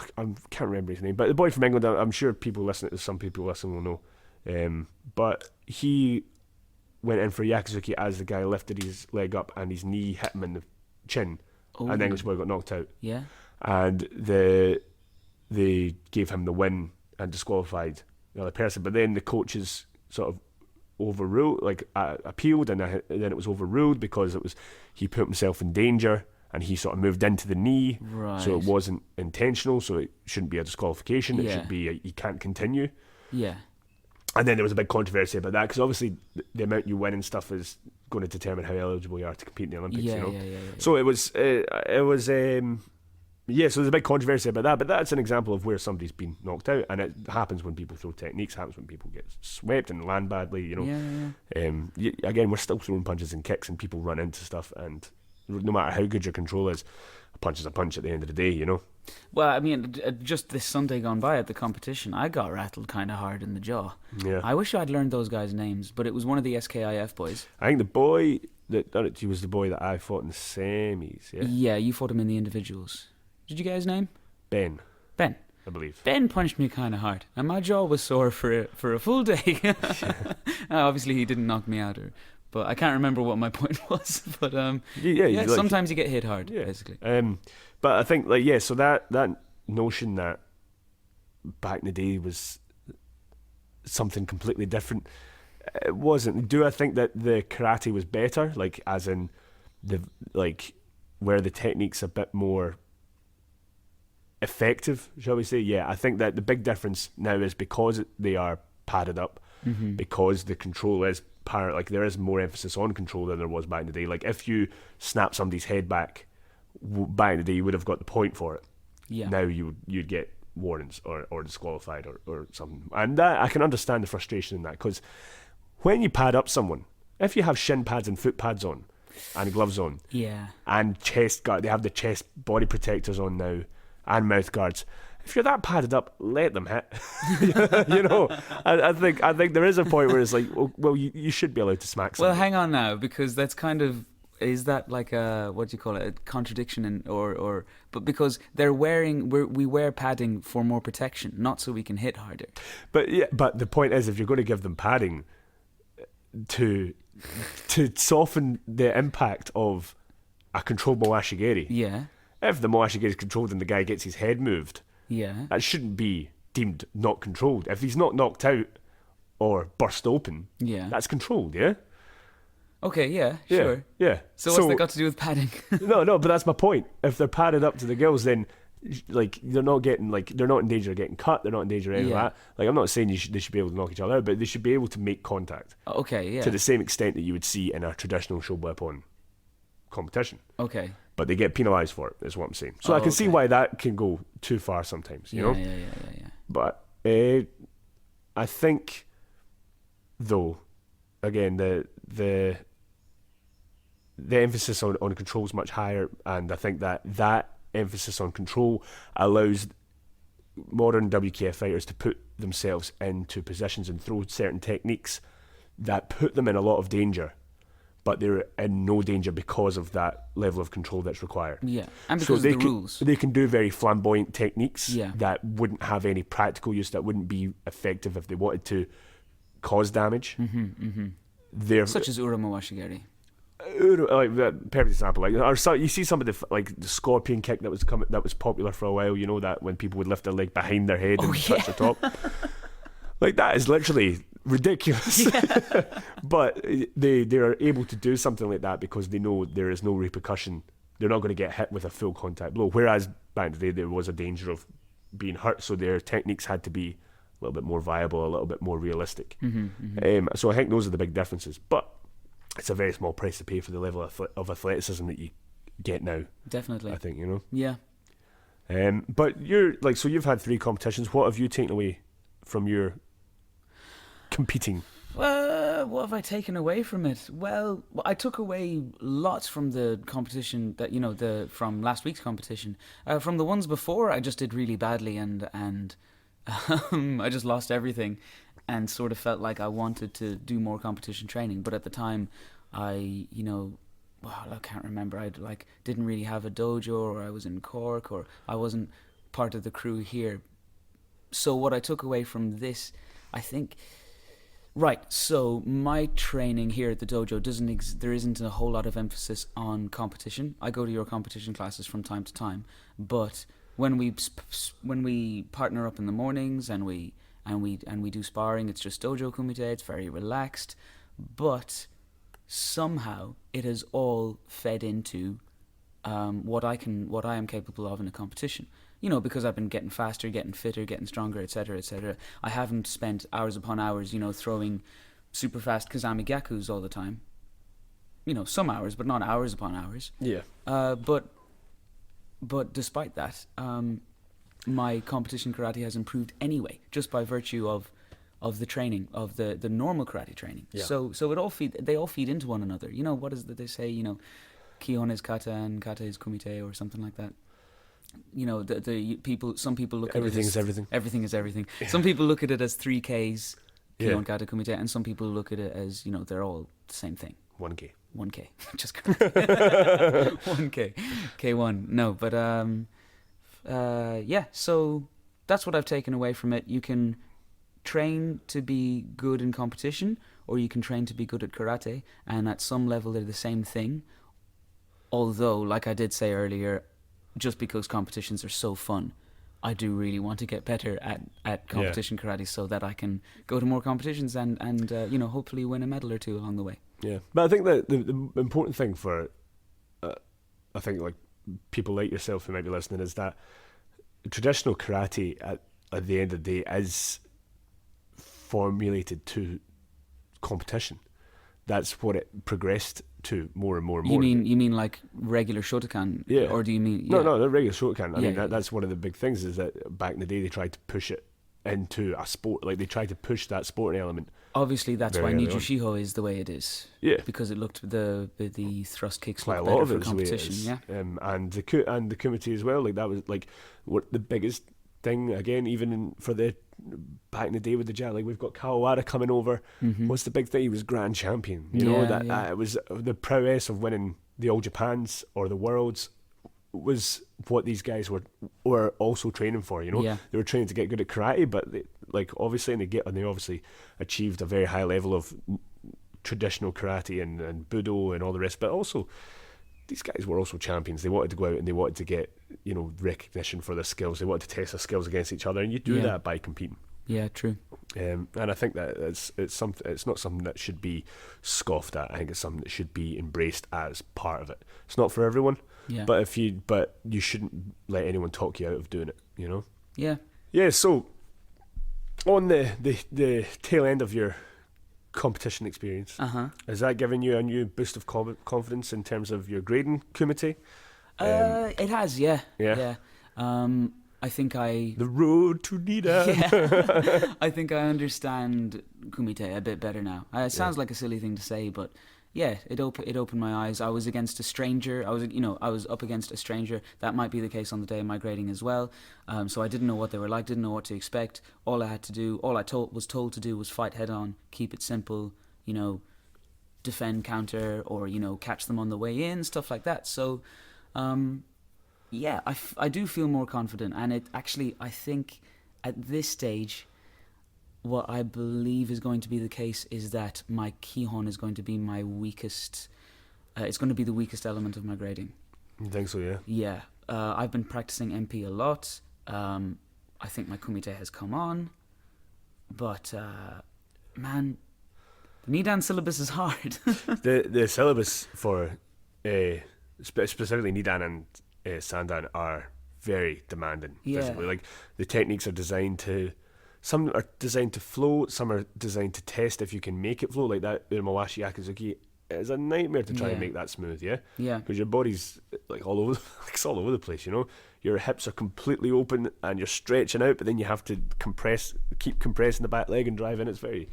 can't remember his name, but the boy from England, I'm sure some people listening will know. But he went in for Yakuzuki as the guy lifted his leg up and his knee hit him in the chin, and the English boy got knocked out. And they gave him the win and disqualified the other person. But then the coaches sort of overruled, appealed, and then it was overruled because he put himself in danger. And he sort of moved into the knee, so it wasn't intentional, so it shouldn't be a disqualification. It should be he can't continue. And then there was a big controversy about that, because obviously the amount you win and stuff is going to determine how eligible you are to compete in the Olympics. So it was, so there's a big controversy about that, but that's an example of where somebody's been knocked out, and it happens when people throw techniques, happens when people get swept and land badly, Again, we're still throwing punches and kicks, and people run into stuff, and no matter how good your control is, a punch is a punch at the end of the day, Well, I mean, just this Sunday gone by at the competition, I got rattled kind of hard in the jaw. I wish I'd learned those guys' names, but it was one of the SKIF boys. I think the boy that done it to you was the boy that I fought in the semis, Yeah, you fought him in the individuals. Did you get his name? Ben. I believe. Ben punched me kind of hard, and my jaw was sore for a full day. Obviously, he didn't knock me out, but I can't remember what my point was. But sometimes you get hit hard, basically. But I think so that notion that back in the day was something completely different, it wasn't. Do I think that the karate was better, as in where the technique's a bit more effective, shall we say? I think that the big difference now is because they are padded up, because the control is there is more emphasis on control than there was back in the day. If you snap somebody's head back in the day, you would have got the point for it. Now you'd get warnings or disqualified or something. And that, I can understand the frustration in that, because when you pad up someone, if you have shin pads and foot pads on and gloves on, and chest guard, they have the chest body protectors on now, and mouth guards. If you're that padded up, let them hit. I think there is a point where it's you should be allowed to smack somebody. Well, hang on now, because that's kind of, is that like a, what do you call it, a contradiction, but because we wear padding for more protection, not so we can hit harder. But the point is, if you're going to give them padding to soften the impact of a controlled Mawashigiri. If the Mawashigiri is controlled and the guy gets his head moved, that shouldn't be deemed not controlled. If he's not knocked out or burst open, that's controlled, Okay, sure. So what's that got to do with padding? No, but that's my point. If they're padded up to the gills, then they're not getting they're not in danger of getting cut. They're not in danger of any of that. I'm not saying they should be able to knock each other out, but they should be able to make contact. Okay, to the same extent that you would see in a traditional shobuepon competition. Okay. But they get penalised for it, is what I'm saying. So I can see why that can go too far sometimes, you know? Yeah. But I think, though, again, the emphasis on control is much higher, and I think that emphasis on control allows modern WKF fighters to put themselves into positions and throw certain techniques that put them in a lot of danger, but they're in no danger because of that level of control that's required. Yeah, and because of the rules. They can do very flamboyant techniques Yeah. that wouldn't have any practical use, that wouldn't be effective if they wanted to cause damage. They're Such as Uramo Washigiri. like that perfect example. Like, or so, you see some of the like the scorpion kick that was popular for a while. You know, that when people would lift their leg behind their head and touch the top. Like, that is literally ridiculous. But they are able to do something like that because they know there is no repercussion. They're not going to get hit with a full contact blow. Whereas back in the day, there was a danger of being hurt, so their techniques had to be a little bit more viable, a little bit more realistic. So I think those are the big differences. But it's a very small price to pay for the level of athleticism that you get now. Definitely. I think, you know. Yeah. But you're like, so you've had 3 competitions. What have you taken away from your competing? What have I taken away from it? Well, I took away lots from the competition that, you know, from last week's competition. From the ones before, I just did really badly and I just lost everything and sort of felt like I wanted to do more competition training. But at the time, I can't remember. I didn't really have a dojo, or I was in Cork, or I wasn't part of the crew here. So what I took away from this, I think... Right, so my training here at the dojo there isn't a whole lot of emphasis on competition. I go to your competition classes from time to time, but when we partner up in the mornings and we do sparring, it's just dojo kumite. It's very relaxed, but somehow it has all fed into what I am capable of in a competition. You know, because I've been getting faster, getting fitter, getting stronger, etc., etc. I haven't spent hours upon hours, you know, throwing super fast Kazami Gyakus all the time. You know, some hours, but not hours upon hours. Yeah. But despite that, my competition karate has improved anyway, just by virtue of the training, of the normal karate training. Yeah. So they all feed into one another. You know, what is that they say? You know, Kihon is kata and kata is kumite, or something like that. You know, some people look at everything is everything. Everything is everything. Yeah. Some people look at it as 3Ks, Kihon, kata, kumite, and some people look at it as, you know, they're all the same thing. 1K. Just 1K. K1. No, but yeah, so that's what I've taken away from it. You can train to be good in competition, or you can train to be good at karate, and at some level they're the same thing. Although, like I did say earlier, just because competitions are so fun, I do really want to get better at competition karate so that I can go to more competitions and you know, hopefully win a medal or 2 along the way. Yeah, but I think that the important thing for I think like people like yourself who might be listening is that traditional karate at the end of the day is formulated to competition. That's what it progressed to more and more and more. You mean like regular Shotokan? Yeah. Or do you mean... No, the regular Shotokan. I mean, yeah. that's one of the big things, is that back in the day they tried to push it into a sport. Like, they tried to push that sporting element. Obviously, that's why very Niju Shiho is the way it is. Yeah. Because it looked, the thrust kicks Quite look a lot better of for it is the way it competition. is. Yeah. And the kumite as well. Like, that was like what the biggest thing, again, even for the back in the day with the jet. Like, we've got Kawahara coming over. Mm-hmm. What's the big thing? He was grand champion. You know, that it was the prowess of winning the All Japans or the Worlds was what these guys were also training for. You know, they were training to get good at karate, but they obviously achieved a very high level of traditional karate and budo and all the rest. But also, these guys were also champions. They wanted to go out and they wanted to get, you know, recognition for their skills. They wanted to test their skills against each other, and you do that by competing. Yeah, true. And I think that it's something. It's not something that should be scoffed at. I think it's something that should be embraced as part of it. It's not for everyone, but you shouldn't let anyone talk you out of doing it. You know. Yeah. Yeah. So, on the tail end of your competition experience, has that given you a new boost of confidence in terms of your grading kumite? It has, yeah. I think the road to Nida. Yeah. I think I understand kumite a bit better now. It sounds like a silly thing to say, but yeah, it opened my eyes. I was against a stranger. I was up against a stranger. That might be the case on the day of my grading as well. So I didn't know what they were like, didn't know what to expect. All I was told to do was fight head on, keep it simple, defend, counter, or catch them on the way in, stuff like that. So, yeah, I do feel more confident, and it actually, I think at this stage, what I believe is going to be the case is that my Kihon is going to be my weakest. It's going to be the weakest element of my grading. You think so? Yeah. Yeah, I've been practicing MP a lot. I think my kumite has come on, but man, the Nidan syllabus is hard. the syllabus for specifically Nidan and Sandan are very demanding physically. Like the techniques are designed to. Some are designed to flow, some are designed to test if you can make it flow, like that Umawashi Yakizuki. It's a nightmare to try and make that smooth, yeah? Yeah. Because your body's like all over, it's all over the place, Your hips are completely open and you're stretching out, but then you have to keep compressing the back leg and drive in. It's very,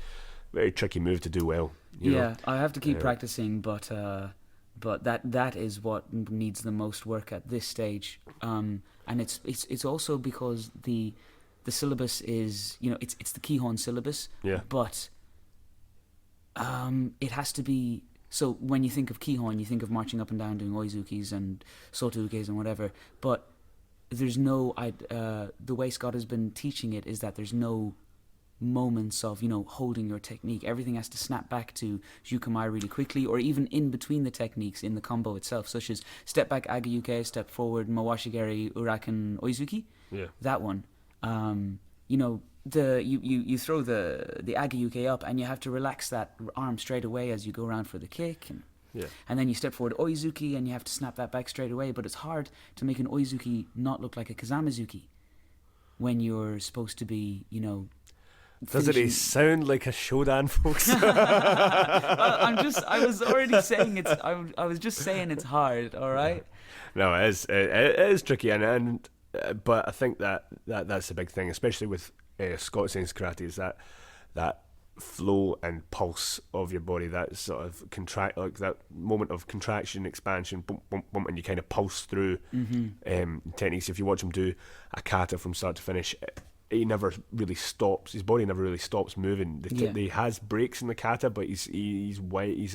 very tricky move to do well. You know? I have to keep practicing, but that is what needs the most work at this stage. And it's also because the syllabus is, it's the Kihon syllabus, but it has to be. So when you think of Kihon, you think of marching up and down doing oizukis and sotoukes and whatever, but there's no, the way Scott has been teaching it is that there's no moments of, holding your technique. Everything has to snap back to Jukamai really quickly, or even in between the techniques in the combo itself, such as step back Agayuke, step forward Mawashigeri, Uraken, Oizuki. Yeah. That one. You throw the Agayuke up and you have to relax that arm straight away as you go around for the kick, and then you step forward Oizuki and you have to snap that back straight away. But it's hard to make an Oizuki not look like a Kazamazuki when you're supposed to be, Doesn't it sound like a Shodan, folks? I was already saying it's. I was just saying it's hard. All right. No, it is. It is tricky, and but I think that's a big thing, especially with Scott Saints karate, is that flow and pulse of your body, that sort of like that moment of contraction, expansion, boom, boom, boom, and you kind of pulse through techniques. If you watch him do a kata from start to finish, he never really stops. His body never really stops moving. He has breaks in the kata, but he's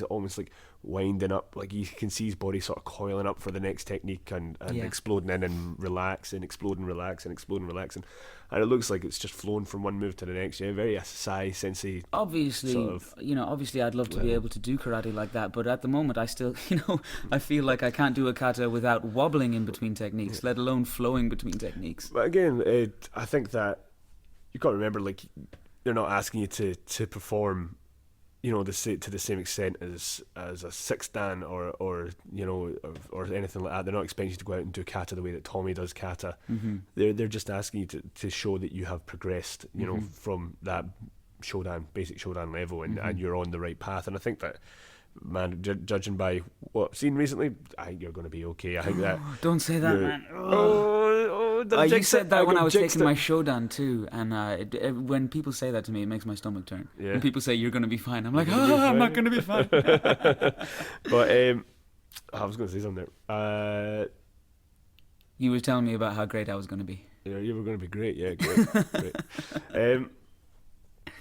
almost like winding up. Like you can see his body sort of coiling up for the next technique and exploding in and relaxing, exploding, relaxing, exploding, relaxing, and it looks like it's just flowing from one move to the next. Yeah, very Asai sensei. Obviously, sort of obviously, I'd love to be able to do karate like that, but at the moment, I still, I feel like I can't do a kata without wobbling in between techniques, let alone flowing between techniques. But again, I think that you've got to remember, like, they're not asking you to perform, to the same extent as a six dan or anything like that. They're not expecting you to go out and do kata the way that Tommy does kata. Mm-hmm. They're just asking you to show that you have progressed, from that basic Shodan level, and you're on the right path. And I think that, man, judging by what I've seen recently, I think you're going to be okay. I think that. Don't say that, man. You said that when I was taking my Shodan too, and when people say that to me, it makes my stomach turn. Yeah. When people say you're going to be fine, I'm like, I'm not going to be fine. But I was going to say something there. You were telling me about how great I was going to be. Yeah, you were going to be great. Yeah, great.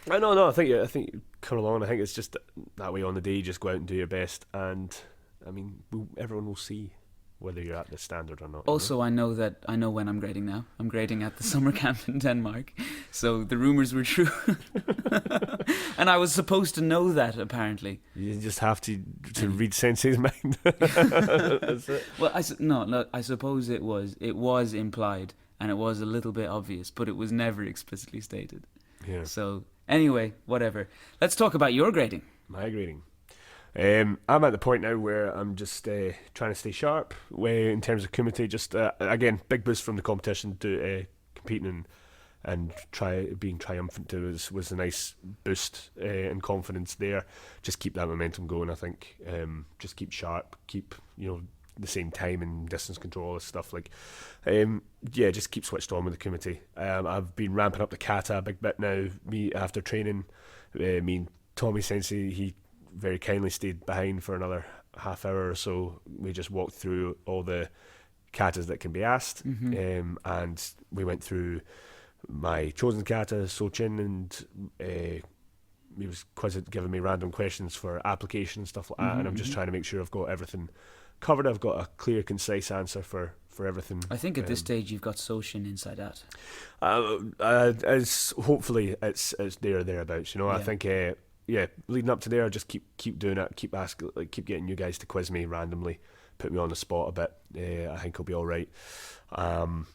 No. I think you come along. I think it's just that way on the day. You just go out and do your best, and I mean, everyone will see whether you're at the standard or not. Also, I know when I'm grading now. I'm grading at the summer camp in Denmark, so the rumors were true, and I was supposed to know that. Apparently, you just have to read Sensei's mind. That's it. Well, I suppose it was implied, and it was a little bit obvious, but it was never explicitly stated. Yeah. So anyway, whatever. Let's talk about your grading. My grading. I'm at the point now where I'm just trying to stay sharp. In terms of kumite, just again, big boost from the competition to competing and being triumphant too was a nice boost and confidence there. Just keep that momentum going. I think just keep sharp, keep the same time and distance control, all this stuff. Like, just keep switched on with the kumite. I've been ramping up the kata a big bit now. Me after training, me and Tommy Sensei, he very kindly stayed behind for another half hour or so. We just walked through all the katas that can be asked, and we went through my chosen kata, Sochin, and he was giving me random questions for application and stuff like that, and I'm just trying to make sure I've got everything covered. I've got a clear, concise answer for everything. I think at this stage you've got Soshin inside out. As hopefully it's there or thereabouts. I think leading up to there, I just keep doing it, keep asking, like keep getting you guys to quiz me randomly, put me on the spot a bit. I think I'll be all right. And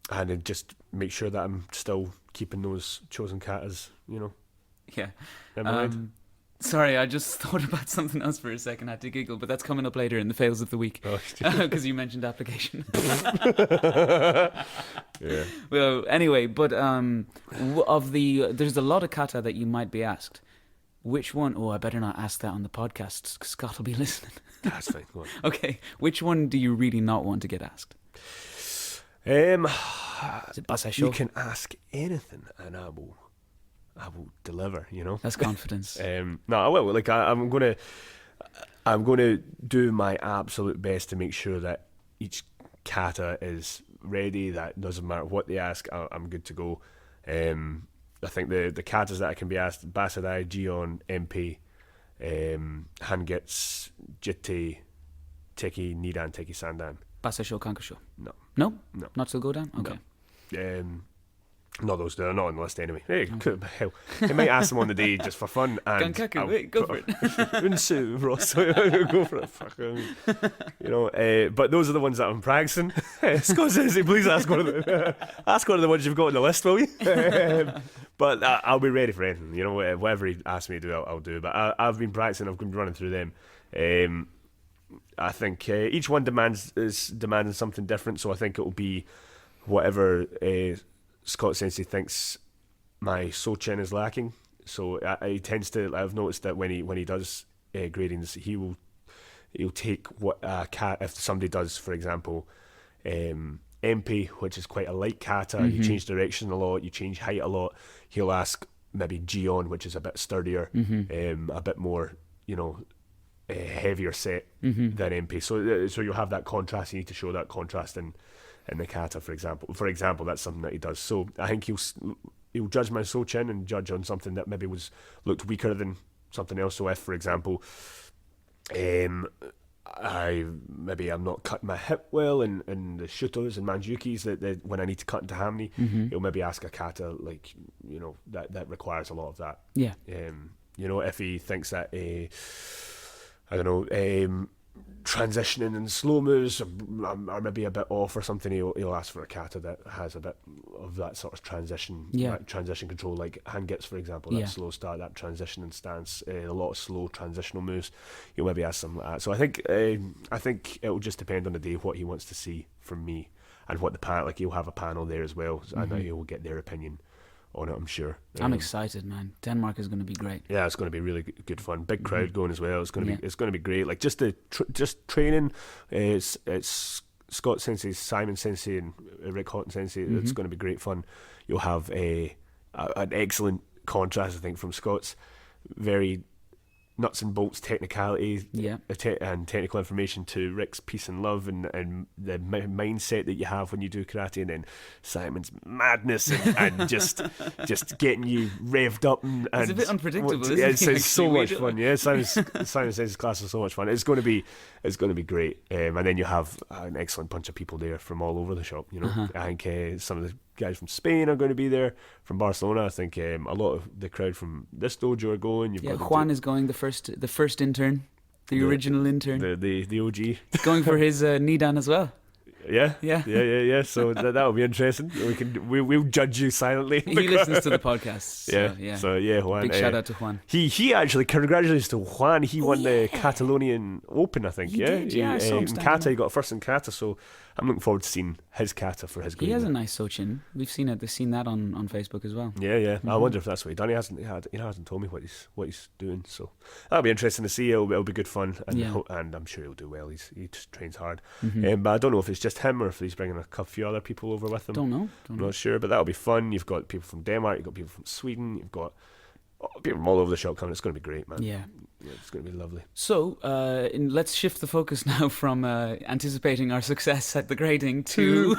then just make sure that I'm still keeping those chosen katas. Yeah. Am I right? Sorry, I just thought about something else for a second. I had to giggle, but that's coming up later in the fails of the week. Because you mentioned application. Yeah. Well, anyway, but there's a lot of kata that you might be asked. Which one? Oh, I better not ask that on the podcast because Scott will be listening. That's fine. Go on. Okay, which one do you really not want to get asked? Is it Basasho? You can ask anything, and I will deliver. That's confidence. No, I will. Like I'm gonna do my absolute best to make sure that each kata is ready. That doesn't matter what they ask, I'm good to go. I think the katas that I can be asked: Basadai, Gion, MP, Hangits, Jitte, Teki, Nidan, Teki, Sandan. Basasho, Kankasho. No. No. No. Not so go down. Okay. No. No, those they're not on the list anyway. Hey, hell, they might ask them on the day just for fun. And Gankaku, wait, go for it. Unsu, Ross, go for it. Fuck, but those are the ones that I'm practicing. Scott says, "Please ask one of the ones you've got on the list, will you?" But I'll be ready for anything. Whatever he asks me to do, I'll do. But I've been practicing. I've been running through them. I think each one is demanding something different. So I think it will be whatever Scott Sensei thinks my Sochin is lacking. So he tends to. I've noticed that when he does gradings, he'll take what if somebody does, for example, MP, which is quite a light kata. You change direction a lot, you change height a lot. He'll ask maybe Gion, which is a bit sturdier, a bit more, heavier set than MP. So you'll have that contrast. You need to show that contrast in the kata, for example. For example, that's something that he does. So I think he'll judge my Sochin and judge on something that maybe looked weaker than something else. So if, for example, I'm not cutting my hip well in the shutos and manjukis that when I need to cut into hamni, he'll maybe ask a kata like that requires a lot of that. Yeah. If he thinks that I don't know, transitioning in slow moves or maybe a bit off or something, he'll ask for a kata that has a bit of that sort of transition control, like Hangits, for example, that slow start, that transition and stance, a lot of slow transitional moves. He'll maybe ask something like that. So I think it will just depend on the day what he wants to see from me and what the panel, like he'll have a panel there as well, and he'll get their opinion on it, I'm sure. I'm excited, man. Denmark is going to be great. Yeah, it's going to be really good fun. Big crowd going as well. It's going to be great. Like just training. It's Scott Sensei, Simon Sensei, and Rick Houghton Sensei. It's going to be great fun. You'll have an excellent contrast, I think, from Scott's very nuts and bolts technicality and technical information to Rick's peace and love and the mindset that you have when you do karate, and then Simon's madness and just getting you revved up and it's a bit unpredictable, isn't it? It's so much fun. Yeah, Simon says his class is so much fun. It's going to be great, and then you have an excellent bunch of people there from all over the shop. I think some of the guys from Spain are going to be there, from Barcelona. I think a lot of the crowd from this dojo are going. Juan is going, the first intern, the original intern, the OG, going for his Nidan as well. Yeah. So that'll be interesting. We'll judge you silently. He listens to the podcast. So Juan. Big shout out to Juan. He actually, congratulations to Juan. He won the Catalonian Open, I think. He did, I saw him in kata, he got first in kata. So I'm looking forward to seeing his kata for his. He has a nice Sochin. We've seen it. They've seen that on Facebook as well. Yeah. I wonder if that's what he done. He hasn't told me what he's doing. So that'll be interesting to see. It'll be good fun, and I'm sure he'll do well. He just trains hard. But I don't know if it's just him or if he's bringing a few other people over with him. Don't know. I'm not sure, but that'll be fun. You've got people from Denmark. You've got people from Sweden. You've got people from all over the shop coming. It's going to be great, man. Yeah. Yeah, it's going to be lovely. So, let's shift the focus now from anticipating our success at the grading to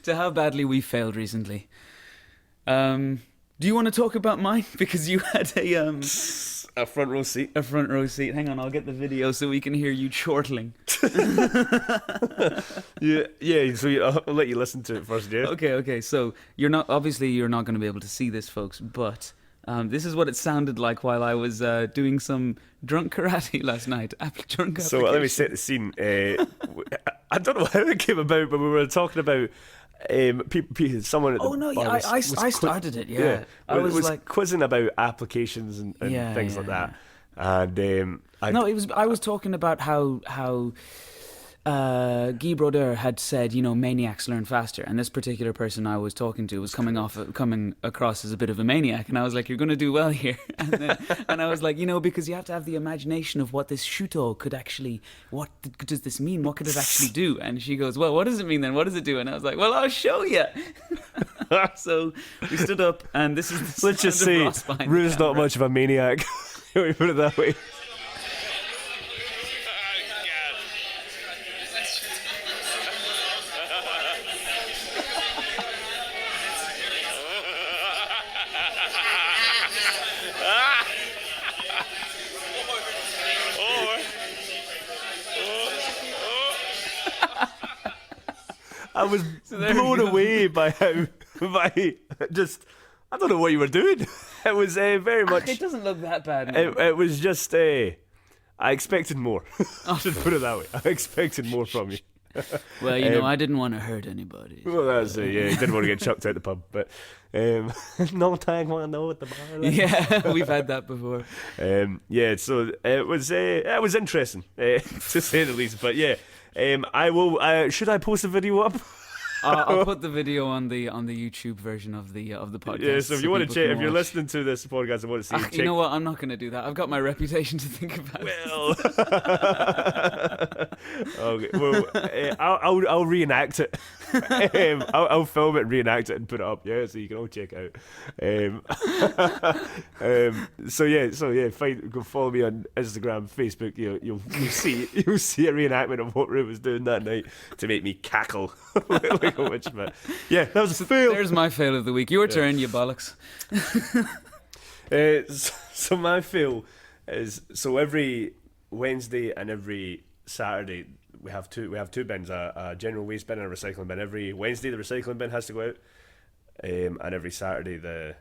to how badly we failed recently. Do you want to talk about mine? Because you had a front row seat. A front row seat. Hang on, I'll get the video so we can hear you chortling. Yeah. So I'll let you listen to it first, yeah. Okay. So you're not going to be able to see this, folks, but this is what it sounded like while I was doing some drunk karate last night. Drunk So let me set the scene. I don't know how it came about, but we were talking about someone. Oh no! Yeah, I started it. Yeah, I was like quizzing about applications and things like that. And I was talking about how Guy Brodeur had said, maniacs learn faster, and this particular person I was talking to was coming across as a bit of a maniac, and I was like, "You're going to do well here," and I was like, because you have to have the imagination of what this shuto could actually. What does this mean? What could it actually do? And she goes, "Well, what does it mean then? What does it do?" And I was like, "Well, I'll show you." So we stood up, and this is the let's just say, Rue's not much of a maniac. Let me put it that way. I was blown away by I don't know what you were doing. It was very much. It doesn't look that bad. It was just. I expected more. Just put it that way. I expected more from you. Well, I didn't want to hurt anybody. Well, that's yeah. You didn't want to get chucked out the pub, but no tag want to know at the bar. Yeah, we've had that before. Yeah, so it was interesting to say the least. But yeah, I will. Should I post a video up? I'll put the video on the YouTube version of the podcast. Yeah, so if you want to check, if you're listening to this podcast and want to see, you know what? I'm not going to do that. I've got my reputation to think about. Well, okay. Well, I'll reenact it. I'll film it, reenact it, and put it up. Yeah, so you can all check it out. So yeah, go follow me on Instagram, Facebook. You'll see a reenactment of what Rue was doing that night to make me cackle like a witch. But yeah, that was a fail. There's my fail of the week. Your turn, you bollocks. So my fail is every Wednesday and every Saturday we have two bins, a general waste bin and a recycling bin. Every Wednesday the recycling bin has to go out, and every Saturday the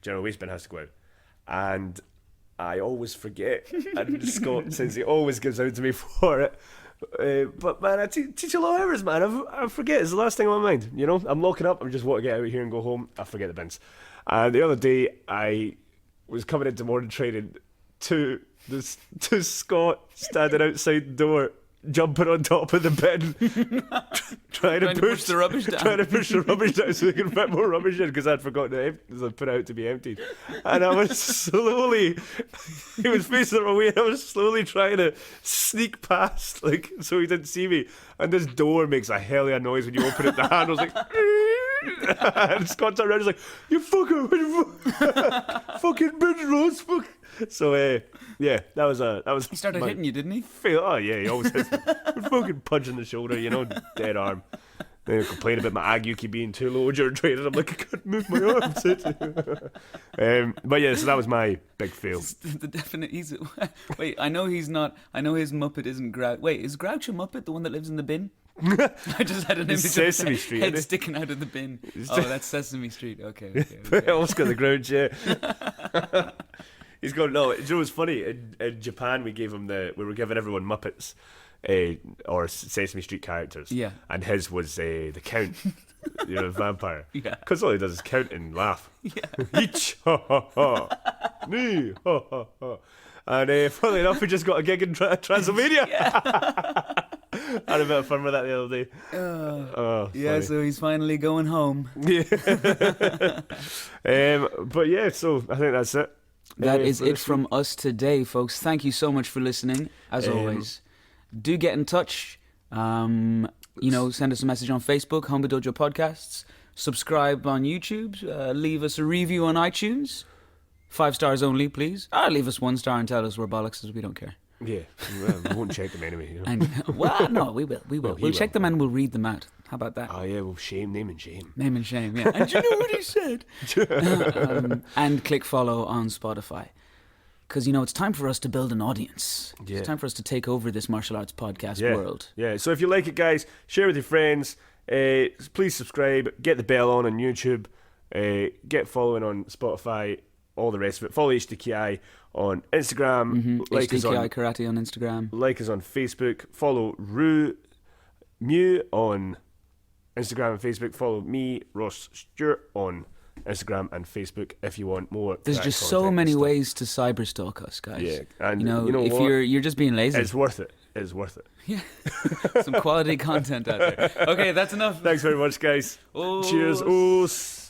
general waste bin has to go out. And I always forget, and Scott, since he always gives out to me for it. But man, I teach a lot of hours, man. I forget. It's the last thing on my mind. I'm locking up. I just want to get out of here and go home. I forget the bins. And the other day, I was coming into morning training to Scott standing outside the door, jumping on top of the bin, trying to push the rubbish down. Trying to push the rubbish down so we can fit more rubbish in, because I'd forgotten to put it out to be emptied. And I was slowly, he was facing the wrong way, and I was slowly trying to sneak past, so he didn't see me. And this door makes a hell of a noise when you open it. The handle's like, and Scott turned around, he's like, "You fucker, fucking bin roast, fuck." So yeah, that was. He started hitting you, didn't he? Oh yeah, he always hits me. Fucking punch in the shoulder, dead arm. Then I complain about my Agyuki being too low during training. I'm like, I can't move my arms. But yeah, so that was my big fail. The definite. Wait, I know he's not. I know his Muppet isn't Grouch. Wait, is Grouch a Muppet? The one that lives in the bin? I just had an image Sesame of Street, head sticking out of the bin. Oh, that's Sesame Street. Okay. Oscar the Grouch, yeah. He's going, no, you know what's funny? In Japan, we were giving everyone Muppets, or Sesame Street characters. Yeah. And his was the Count, the vampire. Yeah. Because all he does is count and laugh. Yeah. Each, ha ha ha. Me, ha ha ha. And funnily enough, we just got a gig in Transylvania. Yeah. I had a bit of fun with that the other day. Yeah, so he's finally going home. Yeah. But yeah, so I think that's it. That is it from us today, folks. Thank you so much for listening. As always, do get in touch. Send us a message on Facebook, Hombu Dojo Podcasts. Subscribe on YouTube. Leave us a review on iTunes. 5 stars only, please. Or leave us 1 star and tell us we're bollocks, we don't care. Yeah, well, we won't check them anyway. You know? And well, no, we will. We'll check them and we'll read them out. How about that? Oh yeah, well, name and shame. Name and shame, yeah. And you know what he said? And click follow on Spotify. Because, it's time for us to build an audience. Yeah. It's time for us to take over this martial arts podcast world. Yeah, so if you like it, guys, share with your friends. Please subscribe. Get the bell on YouTube. Get following on Spotify. All the rest of it. Follow HDKI on Instagram. Like HDKI us on Karate on Instagram. Like us on Facebook. Follow Mew on Instagram and Facebook. Follow me, Ross Stewart, on Instagram and Facebook if you want more. There's just so many ways to cyberstalk us, guys. Yeah, and you know if what? you're just being lazy, it's worth it. It's worth it. Yeah, some quality content out there. Okay, that's enough. Thanks very much, guys. Cheers.